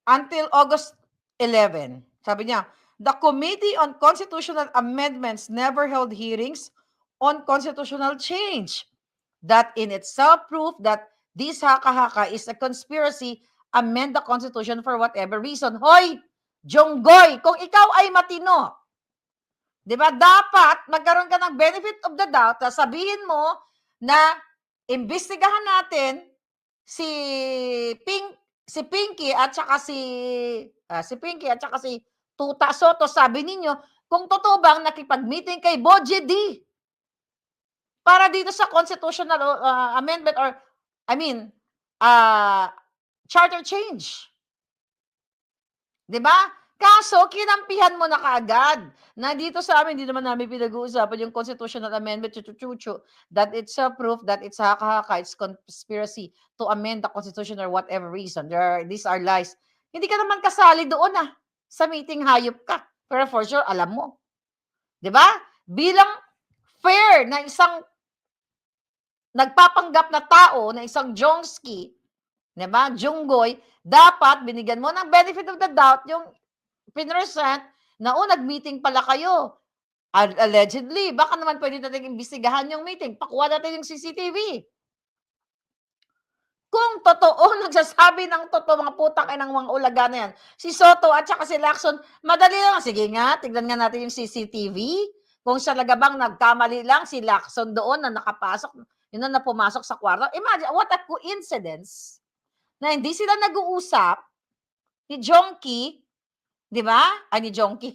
Until August 11. Sabi niya, the Committee on Constitutional Amendments never held hearings on constitutional change. That in itself proof that this haka-haka is a conspiracy, amend the Constitution for whatever reason. Hoy, Jonggoy, kung ikaw ay matino, di ba, dapat magkaroon ka ng benefit of the doubt, sabihin mo na imbestigahan natin si Pinky at saka si Tuta Soto. Sabi ninyo, kung totoo bang nakipag-meeting kay Boje D para dito sa constitutional amendment or charter change. 'Di ba? Kaso, kinampihan mo na kaagad na dito sa amin, hindi naman namin pinag-uusapan yung constitutional amendment, that it's a proof that it's haka-haka, it's conspiracy to amend the constitution or whatever reason. These are lies. Hindi ka naman kasali doon sa meeting, hayop ka. Pero for sure, alam mo. 'Di ba? Bilang fair na isang nagpapanggap na tao, na isang Jongski, 'di ba? Junggoy, dapat binigyan mo ng benefit of the doubt yung pinresent na nag-meeting pala kayo. Allegedly, baka naman pwede natin imbestigahan yung meeting. Pakuha natin yung CCTV. Kung totoo, nagsasabi ng totoo, mga putang inang mga ulaga na yan, si Soto at saka si Lacson, madali lang. Sige nga, tignan nga natin yung CCTV. Kung siya talaga bang nagkamali lang si Lacson doon na nakapasok, yun na pumasok sa kwarto. Imagine, what a coincidence na hindi sila nag-uusap ni Jongki, di ba? Ay, ni Jongki.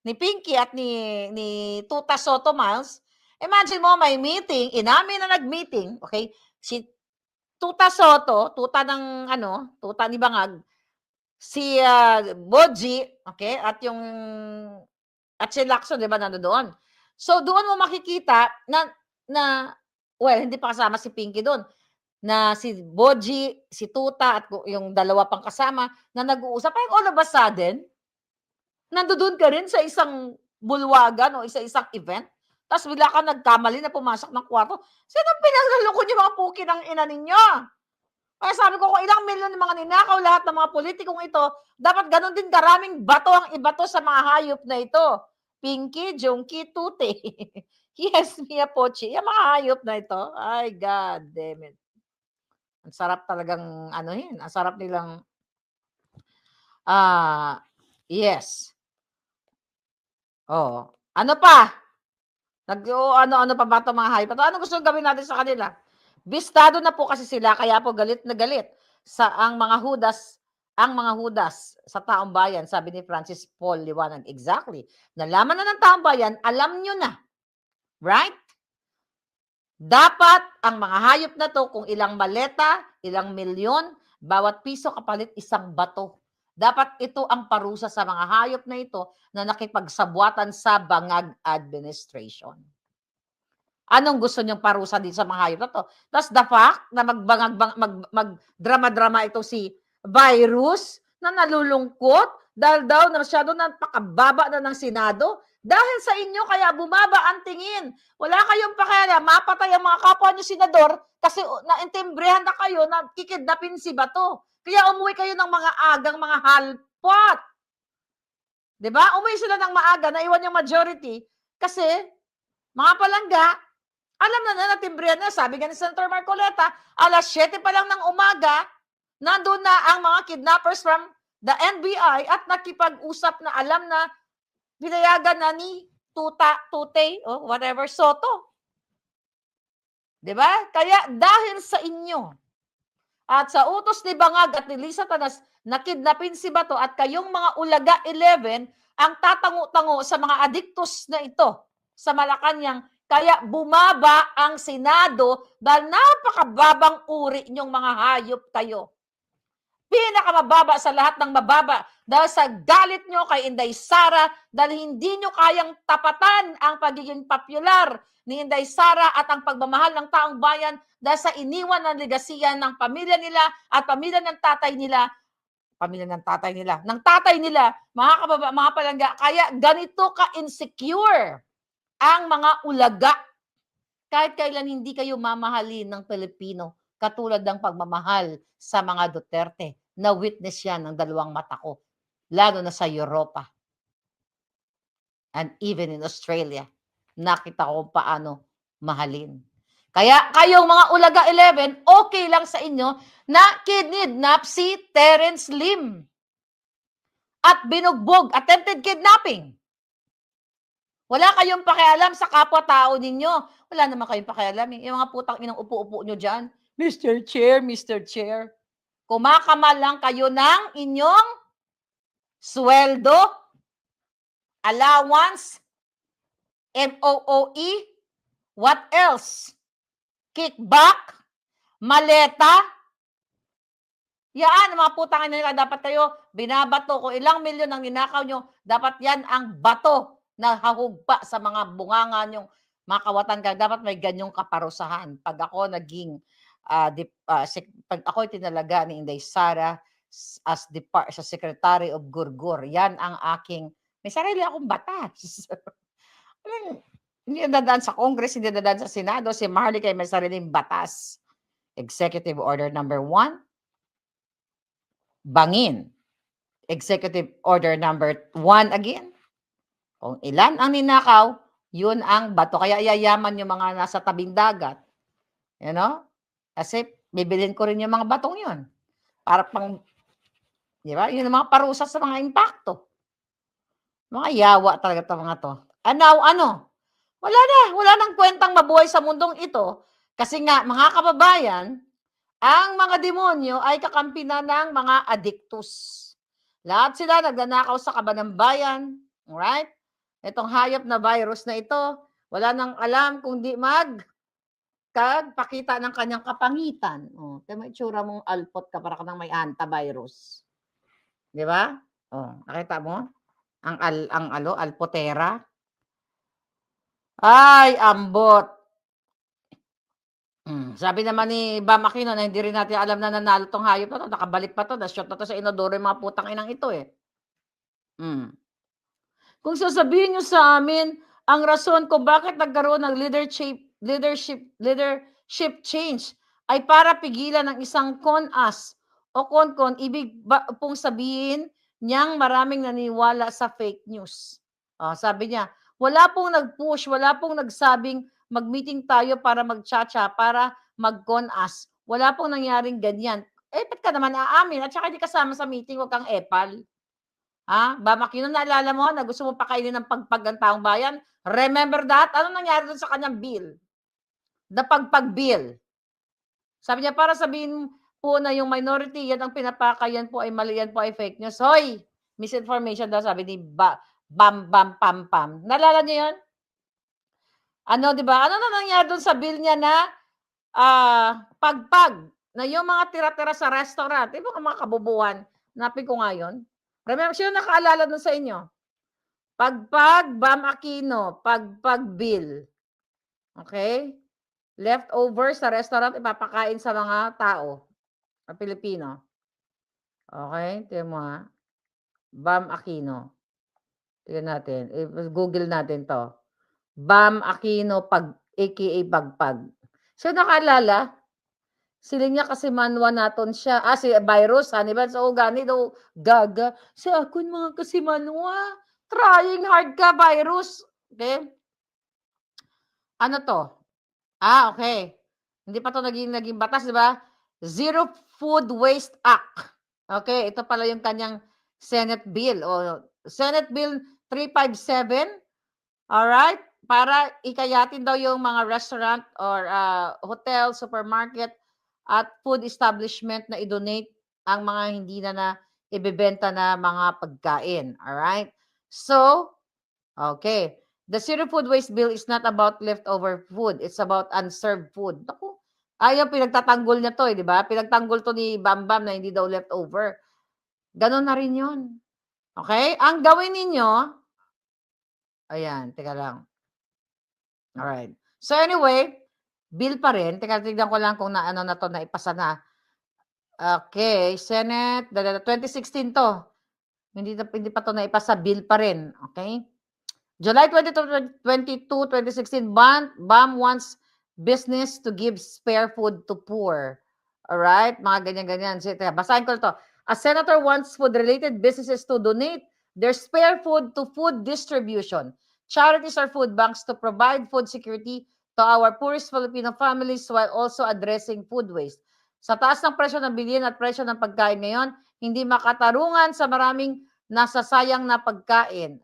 ni Pinky at ni Tuta Soto Miles. Imagine mo, may meeting, inamin na nag-meeting, okay? Si Tuta Soto, tuta ni Bangag, si Boji, okay? At si Lacson, di ba, nandoon. So, doon mo makikita well, hindi pa kasama si Pinky doon, na si Boji, si Tuta, at yung dalawa pang kasama na nag-uusap. Ay, all of a sudden, nandoon ka rin sa isang bulwagan o isang event, tapos bigla ka nagkamali na pumasok ng kwarto. Sino pinaglaloko niyo mga puki ng ina ninyo? Kaya sabi ko, kung ilang milyon ng mga ninakaw lahat ng mga politikong ito, dapat ganun din karaming bato ang ibato sa mga hayop na ito. Pinky, Jongki, Tute. Yes, Mia Pochi. Yung mga hayop na ito. Ay, God damn it. Ang sarap talagang anuhin. Ang sarap nilang, yes. Oh. Ano pa? Ano-ano pa ba itong mga hayop na 'to? Anong gusto gawin natin sa kanila? Bistado na po kasi sila kaya po galit na galit ang mga Hudas sa taong bayan, sabi ni Francis Paul Liwanag. Exactly. Nalaman na ng taong bayan, alam niyo na. Right? Dapat ang mga hayop na 'to kung ilang maleta, ilang milyon, bawat piso kapalit isang bato. Dapat ito ang parusa sa mga hayop na ito na nakipagsabwatan sa bangag administration. Anong gusto niyong parusa dito sa mga hayop na 'to? Ta's the fact na magdrama-drama itong si Virus na nalulungkot dahil daw masyado napakababa na ng Senado. Dahil sa inyo kaya bumaba ang tingin. Wala kayong pakialam, mapatay ang mga kapwa niyo senador kasi naintimbrehan na kayo na kikidnapin si Bato. Kaya umuwi kayo ng mga agang mga halpot. 'Di ba? Umuwi sila ng maaga, naiwan yung majority kasi mga palangga, alam na natimbrehan na. Sabi nga ni Senator Marcoleta, alas 7 pa lang ng umaga, nandun na ang mga kidnappers from the NBI at nakipag-usap na alam na pinayagan na ni Tute, o whatever, Soto. 'Di ba? Kaya dahil sa inyo at sa utos ni Bangag at ni Lisa Tanas na kidnapin si Bato at kayong mga Ulaga 11 ang tatango-tango sa mga adiktos na ito sa Malacanang, kaya bumaba ang Senado dahil napakababang uri niyong mga hayop kayo. Pinakamababa sa lahat ng mababa dahil sa galit nyo kay Inday Sara dahil hindi nyo kayang tapatan ang pagiging popular ni Inday Sara at ang pagmamahal ng taong bayan dahil sa iniwan ng legasiya ng pamilya nila at pamilya ng tatay nila, mga palangga, kaya ganito ka-insecure ang mga Ulaga. Kahit kailan hindi kayo mamahalin ng Pilipino katulad ng pagmamahal sa mga Duterte na witness yan ng dalawang mata ko, lalo na sa Europa and even in Australia. Nakita ko paano mahalin. Kaya kayong mga Ulaga 11, okay lang sa inyo na kidnap si Terence Lim at binugbog, attempted kidnapping. Wala kayong pakialam sa kapwa-tao ninyo. Wala naman kayong pakialam. Yung mga putang inang upo-upo nyo dyan, Mr. Chair, Mr. Chair. Kumakamal lang kayo ng inyong sweldo, allowance, MOOE, what else? Kickback, maleta. Yan, mga putang ina, dapat kayo binabato. Kung ilang milyon ang ninakaw nyo, dapat yan ang bato na hahugpa sa mga bunganga nyong mga kawatan ka. Dapat may ganyong kaparusahan. Pag ako naging, pag ako tinalaga ni Inday Sara as sa Secretary of Gurgur, yan ang aking, may sarili akong batas. Hindi dadaan sa Congress, hindi dadaan sa Senado. Si Marley kay may sariling batas. Executive Order number 1, bangin. Executive Order number 1 again. Kung ilan ang ninakaw, yun ang bato. Kaya yayaman yung mga nasa tabing dagat. You know? Kasi bibilin ko rin yung mga batong yun. Para pang, di ba? Yun ang mga parusa sa mga impacto. Mga yawa talaga ito mga to. Ano? Wala nang kwentang mabuhay sa mundong ito. Kasi nga, mga kababayan, ang mga demonyo ay kakampi na ng mga adiktus. Lahat sila nagnanakaw sa kaban ng bayan. Alright? Itong hayop na virus na ito, wala nang alam kung di pakita ng kanyang kapangitan. Oh, may itsura mong alpot ka para ka nang may antivirus. Di ba? Oh, nakita mo? Ang alpotera. Ay, ambot. Sabi naman ni Bam Aquino na hindi rin natin alam na nanalo tong hayop na to, nakabalik pa to, na-shot na to sa inodoro yung mga putang inang ito eh. Kung sasabihin nyo sa amin, ang rason kung bakit nagkaroon ng leadership change ay para pigilan ng isang con-as o con-con, ibig ba pong sabihin niyang maraming naniniwala sa fake news. Sabi niya, Wala pong nag-push, wala pong nagsabing mag-meeting tayo para mag-tsa-tsa, para mag-con us. Wala pong nangyaring ganyan. Eh, ba't ka naman aamin? At saka hindi kasama sa meeting, wag kang epal. Ha? Bam Aquino, naalala mo na gusto mo pakainin ng pagpag ang taong bayan? Remember that? Ano nangyari dun sa kanyang bill? The pagpag bill. Sabi niya, para sabihin po na yung minority, yan ang pinapaka, yan po ay mali, yan po ay fake news. Hoy! Misinformation daw, sabi ni Bam Bam Pam Pam. Nalala niyo yun? Ano, di ba? Ano na nangyari dun sa bill niya na pagpag, na yung mga tira-tira sa restaurant, di ba mga kabubuan? Napin ko nga yun. Remember, sino nakaalala dun sa inyo? Pagpag Bam Aquino, pagpag bill. Okay? Leftover sa restaurant, ipapakain sa mga tao, na Pilipino. Okay? Tingnan mo ha. Bam Aquino. Tingnan natin. Google natin to. Bam Aquino, aka Pagpag. So, nakaalala? Sila niya kasi manwa naton siya. Si virus, di ba? So, gani daw, gaga. Si akon mga kasi manwa. Trying hard ka, virus. Okay? Ano to? Okay. Hindi pa to naging batas, di ba? Zero Food Waste Act. Okay, ito pala yung kanyang Senate Bill. Senate Bill 357. Alright? Para ikayatin daw yung mga restaurant or hotel, supermarket, at food establishment na i-donate ang mga hindi na ibebenta na mga pagkain. Alright? So, okay. The Zero Food Waste Bill is not about leftover food. It's about unserved food. Naku, ayaw, pinagtatanggol niya to, di ba? Pinagtanggol to ni Bambam na hindi daw leftover. Ganon na rin yun. Okay? Ang gawin ninyo, ayan, teka lang. Alright. So anyway, bill pa rin. Teka, tignan ko lang kung ano na to, na ipasa na. Okay, Senate, 2016 to. Hindi pa to na ipasa, bill pa rin. Okay? July 22, 2016, BAM wants business to give spare food to poor. Alright? Mga ganyan-ganyan. Basahin ko ito. A senator wants food-related businesses to donate their spare food to food distribution, charities or food banks to provide food security to our poorest Filipino families while also addressing food waste. Sa taas ng presyo ng bilihin at presyo ng pagkain ngayon, hindi makatarungan sa maraming nasasayang na pagkain.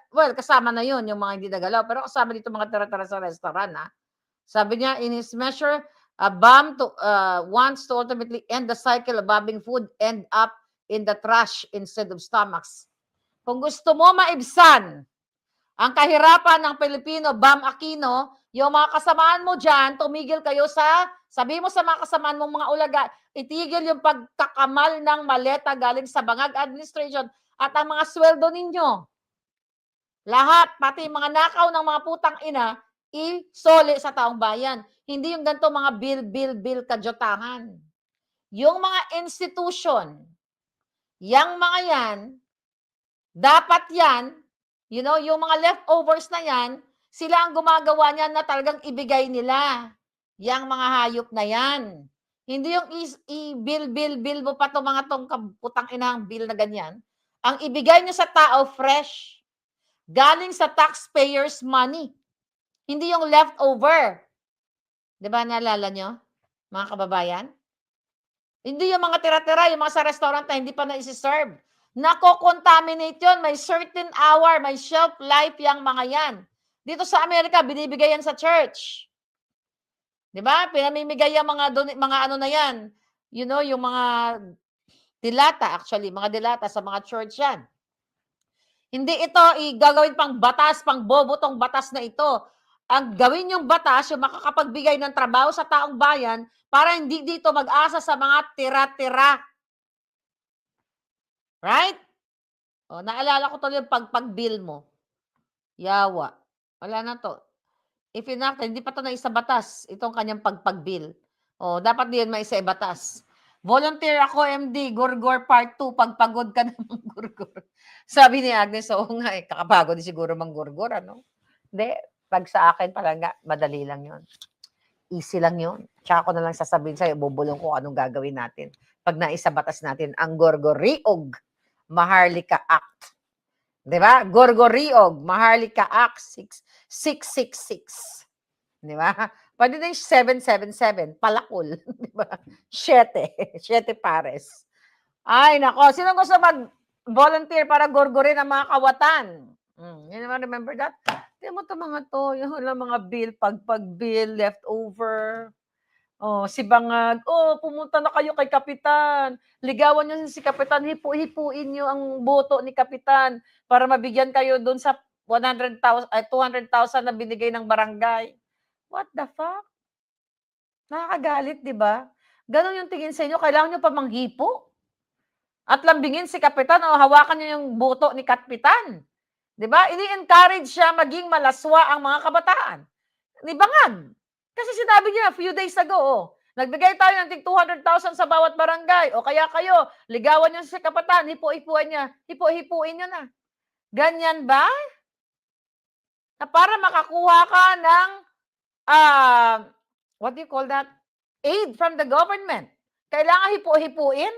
Well, kasama na yun, yung mga hindi nagalaw. Pero kasama dito mga tira-tira sa restaurant. Sabi niya, in his measure, BAM wants to ultimately end the cycle of bobbing food end up in the trash instead of stomachs. Kung gusto mo maibsan ang kahirapan ng Pilipino, Bam Aquino, yung mga kasamaan mo dyan, tumigil kayo sabi mo sa mga kasamaan mong mga ulaga, itigil yung pagkakamal ng maleta galing sa bangag administration at ang mga sweldo ninyo. Lahat, pati mga nakaw ng mga putang ina, isoli sa taong bayan. Hindi yung ganito mga bill kadyotangan. Yung mga institution, yung mga yan, dapat yan, yung mga leftovers na yan, sila ang gumagawa niyan na talagang ibigay nila. Yang mga hayop na yan. Hindi yung bill mo pa itong mga tong putang inang bill na ganyan. Ang ibigay niyo sa tao, fresh. Galing sa taxpayers' money. Hindi yung leftover. Diba naalala nyo, mga kababayan? Hindi yung mga tira-tira, yung mga sa restaurant na hindi pa na-serve. Nako-contaminate yun. May certain hour, may shelf life yung mga yan. Dito sa Amerika, binibigay yan sa church. Diba? Pinamimigay yung mga ano na yan. Yung mga dilata, actually, mga dilata sa mga church yan. Hindi ito gagawin pang batas, pang bobo tong batas na ito. Ang gawin yung batas, yung makakapagbigay ng trabaho sa taong bayan para hindi dito mag-asa sa mga tira-tira. Right? Naalala ko tuloy yung pag-bill mo. Yawa. Wala na to. If enact, hindi pa to na isa batas, itong kanyang pag-bill. Dapat din may isa batas. Volunteer ako, MD, Gurgor Part 2, pagpagod ka naman, Gurgor. Sabi ni Agnes, nga, kakapagod din siguro mang Gurgor, ano? Hindi, pag sa akin pala nga, madali lang yon. Easy lang yon. Tsaka ko na lang sasabihin sa'yo, bubulong ko anong gagawin natin. Pag naisa batas natin, ang Gorgoriog Maharlika Act. 'Di ba? Gorgoriog, Maharlika Act 666. 'Di ba? Pwede din 777, palakol, 'di ba? 7, 7 pares. Ay nako, sino gusto mag-volunteer para gorgorin ang mga kawatan? You naman remember that? Tingnan mo 'tong mga 'to, yung mga bill, pagpag-bill, leftover. Oh, si Bangag, "Oh, pumunta na kayo kay kapitan. Ligawan niyo si kapitan, hipu-hipuin niyo ang boto ni kapitan para mabigyan kayo dun sa 100,000 ay 200,000 na binigay ng barangay." What the fuck? Nakakagalit, 'di ba? Gano'n yung tingin sa inyo, kailangan niyo pa manghipo at lambingin si kapitan o hawakan niyo yung boto ni kapitan, 'di ba? Ini-encourage siya maging malaswa ang mga kabataan. Ni Bangag. Kasi sinabi niya a few days ago, oh, nagbigay tayo ng tig 200,000 sa bawat barangay o kaya kayo, ligawan niyo si kapitan, hipo-hipuan niya, hipo-hipuin niyo na. Ganyan ba? Na para makakuha ka ng, ah, what do you call that? Aid from the government. Kailangan hipo-hipuin?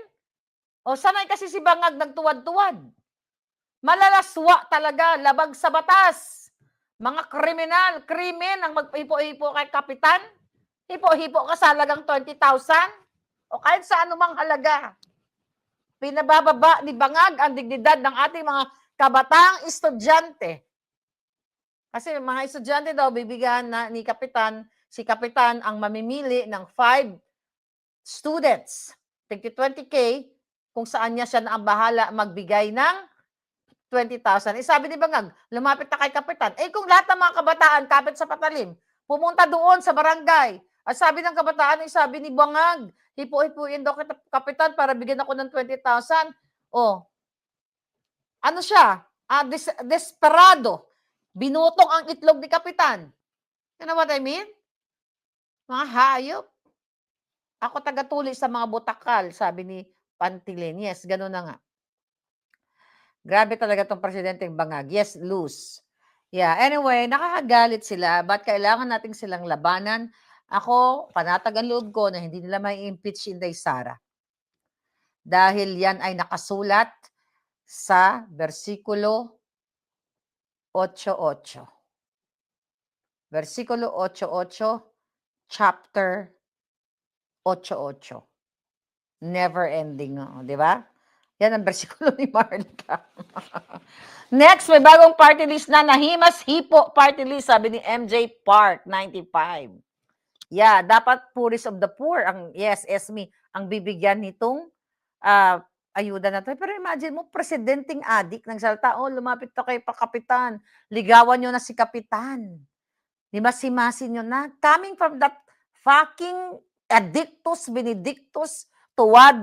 O sanay kasi si Bangag nagtuwad-tuwad. Malalaswa talaga, labag sa batas. Mga kriminal, krimen ang maghipo-hipo kay kapitan. Hipo-hipo ka sa halagang 20,000 o kahit sa anumang halaga. Pinabababa ni Bangag ang dignidad ng ating mga kabataang estudyante. Kasi mga estudyante daw bibigyan na ni kapitan, si kapitan ang mamimili ng 5 students. Tig 20K kung saan niya siya na ang bahala magbigay ng 20,000. Eh sabi ni Bangag, lumapit na kay kapitan. Eh kung lahat ng mga kabataan kapit sa patalim, pumunta doon sa barangay. At sabi ng kabataan, eh sabi ni Bangag, hipo-hipuin daw kita kapitan para bigyan ako ng 20,000. Oh, ano siya? Desperado. Binutong ang itlog ni kapitan. You know what I mean? Mga hayop. Ako taga-tuli sa mga butakal, sabi ni Pantilin. Yes, gano'n na nga. Grabe talaga 'tong presidenteng Bangag. Yes, lose. Yeah, anyway, nakakagalit sila. Ba't kailangan nating silang labanan? Ako, panatag ang loob ko na hindi nila mai-impeach Inday Sara. Dahil yan ay nakasulat sa versikulo 8:8. Versikulo 8:8, chapter 8:8. Never ending, di ba? Yan ang bersikulo ni Marlica. Next, may bagong party list na, Nahimas Hipo party list, sabi ni MJ Park, 95. Yeah, dapat poorest of the poor, ang yes, Esme, ang bibigyan nitong ayuda na to. Pero imagine mo, presidenteng adik, nagsalta, oh, lumapit to kay kapitan, ligawan nyo na si kapitan. Di ba, simasin nyo na. Coming from that fucking addictus, benedictus, tuwad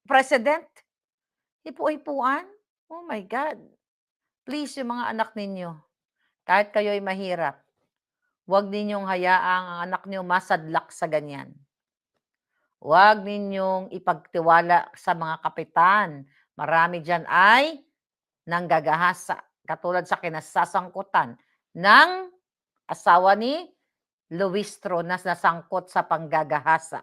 president, hipu-hipuan. Oh my God. Please, yung mga anak ninyo, kahit kayo'y mahirap, huwag ninyong hayaang ang anak niyo masadlak sa ganyan. Huwag ninyong ipagtiwala sa mga kapitan. Marami dyan ay nanggagahasa. Katulad sa kinasasangkutan ng asawa ni Luistro na nasangkot sa panggagahasa.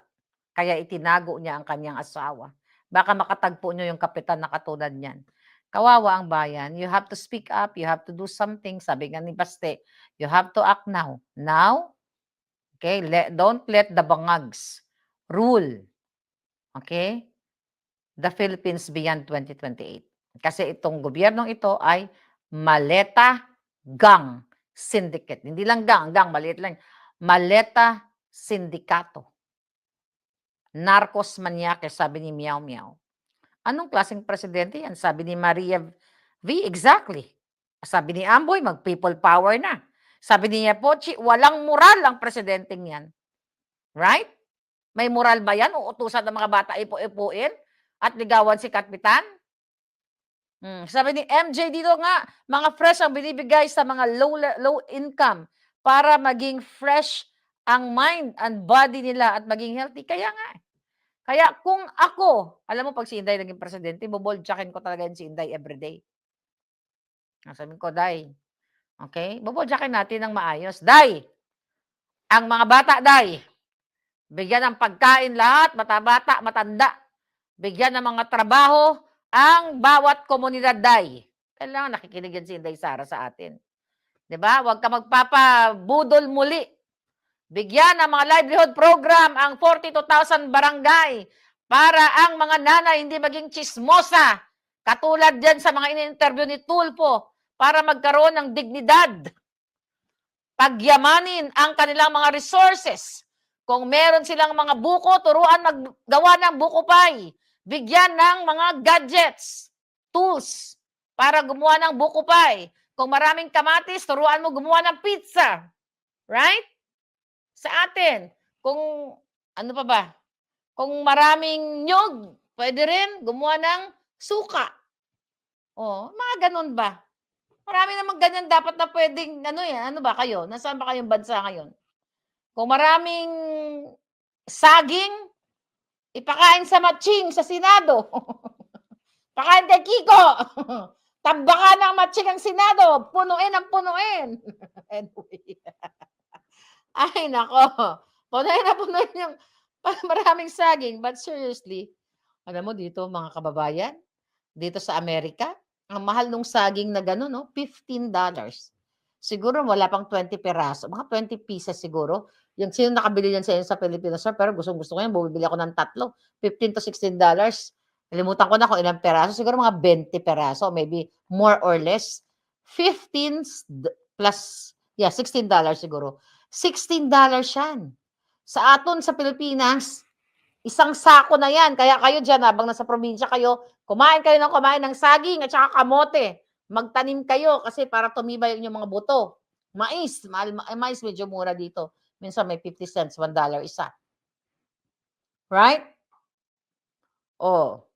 Kaya itinago niya ang kanyang asawa. Baka makatagpo niyo yung kapitan na katulad niyan. Kawawa ang bayan. You have to speak up. You have to do something. Sabi nga ni Baste, you have to act now. Now, okay, don't let the Bangags rule. Okay? The Philippines beyond 2028. Kasi itong gobyernong ito ay Maleta Gang Syndicate. Hindi lang gang, maliit lang. Maleta Sindikato. Narcos Maniaques, sabi ni Meow Meow. Anong klaseng presidente yan? Sabi ni Maria V, exactly. Sabi ni Amboy, mag-people power na. Sabi ni Pochi, walang moral ang presidenteng yan. Right? May moral ba yan? Uutusan ng mga bata ipo-ipuin at ligawan si kapitan? Sabi ni MJ dito nga, mga fresh ang binibigay sa mga low income para maging fresh ang mind and body nila at maging healthy. Kaya nga. Kaya kung ako, alam mo pag si Inday naging presidente, boboldyakin ko talaga si Inday everyday. Sabi ko, Day, okay? Boboldyakin natin ng maayos. Day, ang mga bata, Day, bigyan ng pagkain lahat, bata-bata, matanda. Bigyan ng mga trabaho ang bawat komunidad, Day. Kailangan nakikinig yan si Inday Sara sa atin. 'Di ba? Huwag ka magpapabudol muli. Bigyan ng mga livelihood program ang 42,000 barangay para ang mga nanay hindi maging chismosa. Katulad dyan sa mga in-interview ni Tulfo para magkaroon ng dignidad. Pagyamanin ang kanilang mga resources. Kung meron silang mga buko, turuan maggawa ng buko pie. Bigyan ng mga gadgets, tools, para gumawa ng buko pie. Kung maraming kamatis, turuan mo gumawa ng pizza. Right? Sa atin. Kung, ano pa ba? Kung maraming nyog, pwede rin gumawa ng suka. O, mga ganun ba? Marami namang ganyan dapat na pwedeng, ano yan, ano ba kayo? Nasaan ba kayong bansa ngayon? Kung maraming saging, ipakain sa matching sa Senado. Pakain kay Kiko. Tambakan ng matching ang Senado. Punuin ang punuin. Anyway. Ay, nako. Punuin na punuin yung maraming saging. But seriously, alam mo dito mga kababayan, dito sa Amerika, ang mahal nung saging na gano'n, no? $15. Siguro wala pang 20 peraso. Mga 20 pieces siguro. Yung sino nakabili yan sa inyo sa Pilipinas, sir, pero gustong-gusto ko yan, bumibili ako ng tatlo. $15 to $16. Nalimutan ko na kung ilang peraso. Siguro mga 20 peraso, maybe more or less. 15 plus, yeah, $16 siguro. $16 yan. Sa aton sa Pilipinas, isang sako na yan. Kaya kayo dyan, habang nasa probinsya kayo, kumain kayo ng saging at saka kamote. Magtanim kayo kasi para tumibay yung mga buto. Mais, mais medyo mura dito. Minsan may 50 cents, $1 isa. Right? Oh.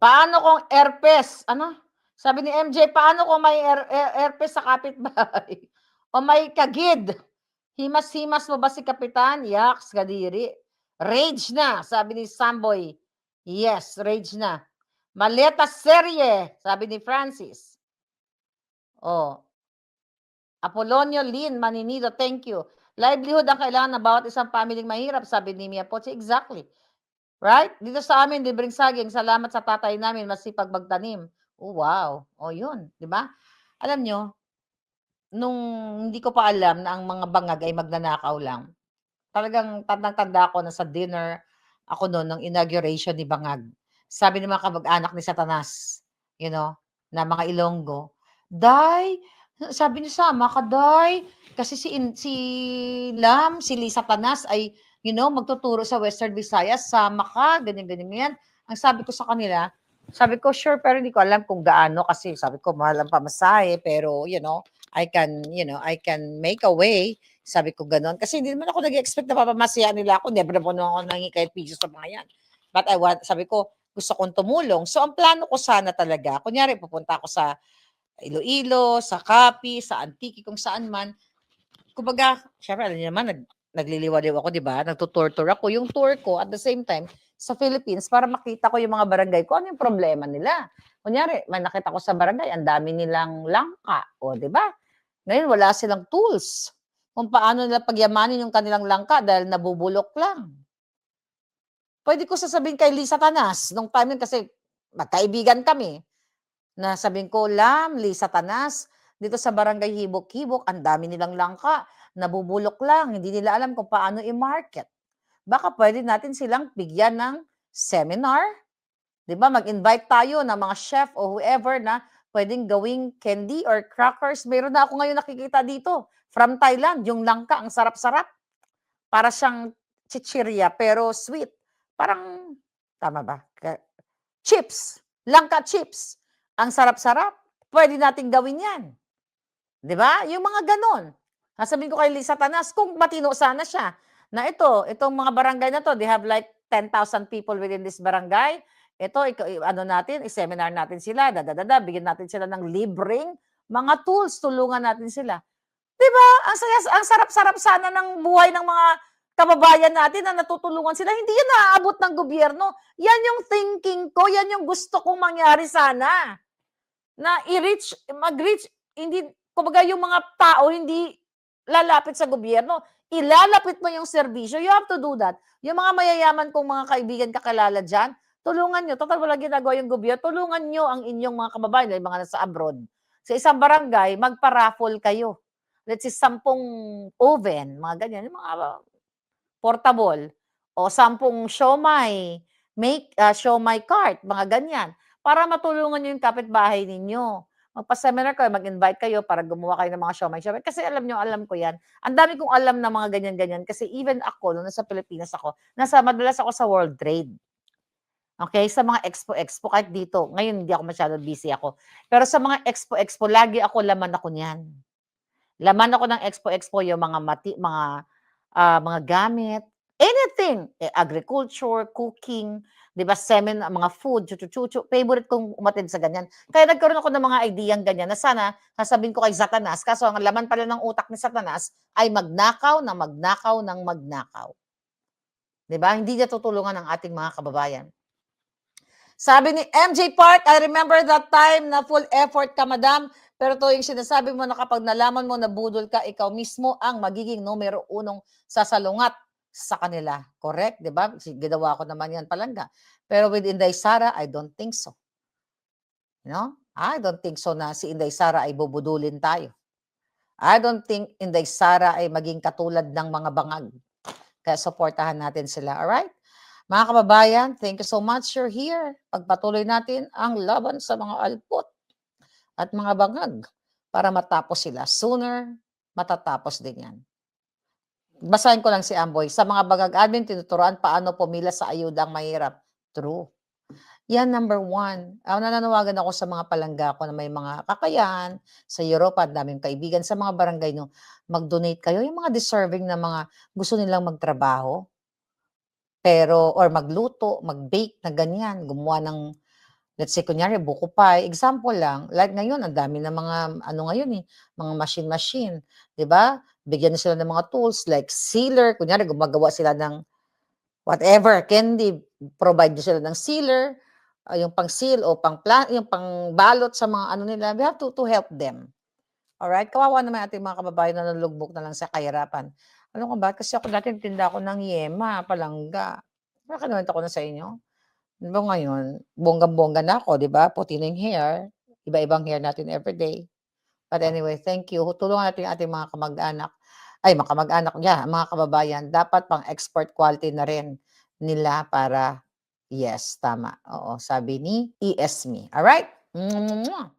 Paano kung herpes? Ano? Sabi ni MJ, paano kung may herpes sa kapitbahay? O may kagid? Himas-himas mo ba si Kapitan? Yaks, kadiri. Rage na, sabi ni Samboy. Yes, rage na. Maleta serye, sabi ni Francis. Oh. Apolonio Lin Maninido, thank you. Livelihood ang kailangan ng bawat isang pamilyang mahirap, sabi ni Mia Pochi. Exactly. Right? Dito sa amin, libreng saging. Salamat sa tatay namin, masipag magtanim. Oh, wow. Oh, yun. Di ba? Alam nyo, nung hindi ko pa alam na ang mga bangag ay magnanakaw lang, talagang tandang-tanda ko na sa dinner ako noon ng inauguration ni Bangag. Sabi ng mga kamag-anak ni Satanas, you know, na mga Ilonggo, Day, sabi niya sama ka, Day, kasi si Lam, si Satanas ay, you know, magtuturo sa Western Visayas, sama ka, ganyan-ganyan. Ang sabi ko sa kanila, sabi ko, sure, pero hindi ko alam kung gaano kasi sabi ko, mahal ang pamasahe, pero, you know, I can make a way. Sabi ko gano'n. Kasi hindi naman ako nag-expect na papamasiyahan nila ako. Never naman ako nangingi kahit piso sa mga yan. But sabi ko, gusto kong tumulong. So, ang plano ko sana talaga, kunyari, pupunta ako sa Iloilo, sa Capi, sa Antique, kung saan man. Kumbaga, syempre, alam niyo naman, nagliliwaliw ako, di ba? Nagtutour-tour ako. Yung tour ko, at the same time, sa Philippines, para makita ko yung mga barangay ko, ano yung problema nila. Kunyari, may nakita ko sa barangay, ang dami nilang langka. O, di ba? Ngayon, wala silang tools kung paano nila pagyamanin yung kanilang langka dahil nabubulok lang. Pwede ko sasabihin kay Lisa Tanas, nung time yun kasi magkaibigan kami, na sabihin ko, Lam, Lisa Tanas, dito sa barangay Hibok-Hibok, ang dami nilang langka, nabubulok lang, hindi nila alam kung paano i-market. Baka pwede natin silang bigyan ng seminar, di ba? Mag-invite tayo ng mga chef o whoever na pwedeng gawing candy or crackers. Meron na ako ngayon nakikita dito from Thailand, yung langka, ang sarap-sarap. Para siyang chichirya, pero sweet. Parang, tama ba? Chips. Langka chips. Ang sarap-sarap. Pwede natin gawin yan. Di ba? Yung mga ganon. Sasabihin ko kay Lisa Tanas, kung matino sana siya, na itong mga barangay na to, they have like 10,000 people within this barangay. Ito, ano natin, i-seminar natin sila, bigyan natin sila ng libreng mga tools, tulungan natin sila. Diba? Ang sarap-sarap sana ng buhay ng mga kababayan natin na natutulungan sila. Hindi yan naaabot ng gobyerno. Yan yung thinking ko, yan yung gusto kong mangyari sana. Na mag-reach, hindi, kumbaga yung mga tao hindi lalapit sa gobyerno. Ilalapit mo yung serbisyo. You have to do that. Yung mga mayayaman kong mga kaibigan kakilala dyan, Tulungan niyo, total walang ginagawa yung gobyerno, tulungan niyo ang inyong mga kababayan, yung mga nasa abroad. Sa isang barangay, magpa-raffle kayo. Let's say 10 oven, mga ganyan, yung mga portable o 10 siomai, siomai cart, mga ganyan. Para matulungan niyo yung kapitbahay ninyo. Magpa-seminar kayo, mag-invite kayo para gumawa kayo ng mga siomai. Kasi alam niyo, alam ko yan. Ang dami kong alam na mga ganyan-ganyan. Kasi even ako, nung nasa Pilipinas ako, madalas ako sa World Trade. Okay, sa mga expo-expo kahit dito, ngayon hindi ako masyadong busy ako. Pero sa mga expo-expo lagi laman ako niyan. Laman ako ng expo-expo yung mga gamit, anything, agriculture, cooking, 'di ba, mga food, chuchu-chuchu, favorite kong umattend sa ganyan. Kaya nagkaroon ako ng mga ideyang ganyan na sana sasabihin ko kay Satanas, kaso ang laman pala ng utak ni Satanas ay magnakaw ng magnakaw ng magnakaw. 'Di ba, hindi niya tutulungan ang ating mga kababayan. Sabi ni MJ Park, I remember that time na full effort ka, madam. Pero to yung sinasabi mo na kapag nalaman mo na budol ka, ikaw mismo ang magiging numero unong sasalungat sa kanila. Correct? Di ba? Ginawa ko naman yan palangga. Pero with Inday Sara, I don't think so. No? I don't think so na si Inday Sara ay bubudulin tayo. I don't think Inday Sara ay maging katulad ng mga bangag. Kaya supportahan natin sila. Alright? Mga kababayan, thank you so much you're here. Pagpatuloy natin ang laban sa mga alpot at mga bangag para matapos sila. Sooner, matatapos din yan. Basahin ko lang si Amboy. Sa mga bangag admin, tinuturuan paano pumila sa ayuda ang mahirap. True. Yan, number 1. Nananawagan ako sa mga palangga ko na may mga kakayahan sa Europa, daming kaibigan sa mga barangay nyo. Mag-donate kayo, yung mga deserving na mga gusto nilang magtrabaho. Pero or magluto, mag-bake na ganyan, gumawa ng, let's say kunyari buko pie, example lang, like ngayon ang dami ng mga ano ngayon mga machine, 'di ba? Bigyan sila ng mga tools like sealer, kunyari gumagawa sila ng whatever, candy, provide nyo sila ng sealer, yung pang-seal o yung pang-balot sa mga ano nila, we have to help them. Alright? Kawawa naman ating mga kababayan na nalulugmok na lang sa kahirapan. Alam ko ba, kasi ako dati nagtinda ako ng yema, palangga. Kinuwento ko na sa inyo. Di ba ngayon, bonggang-bongga na ako, di ba? Puti na yung hair. Iba-ibang hair natin everyday. But anyway, thank you. Tulungan natin yung ating mga kamag-anak. Ay, mga kamag-anak, mga kababayan. Dapat pang export quality na rin nila para, yes, tama. Oo, sabi ni ESME. Alright? Mwah!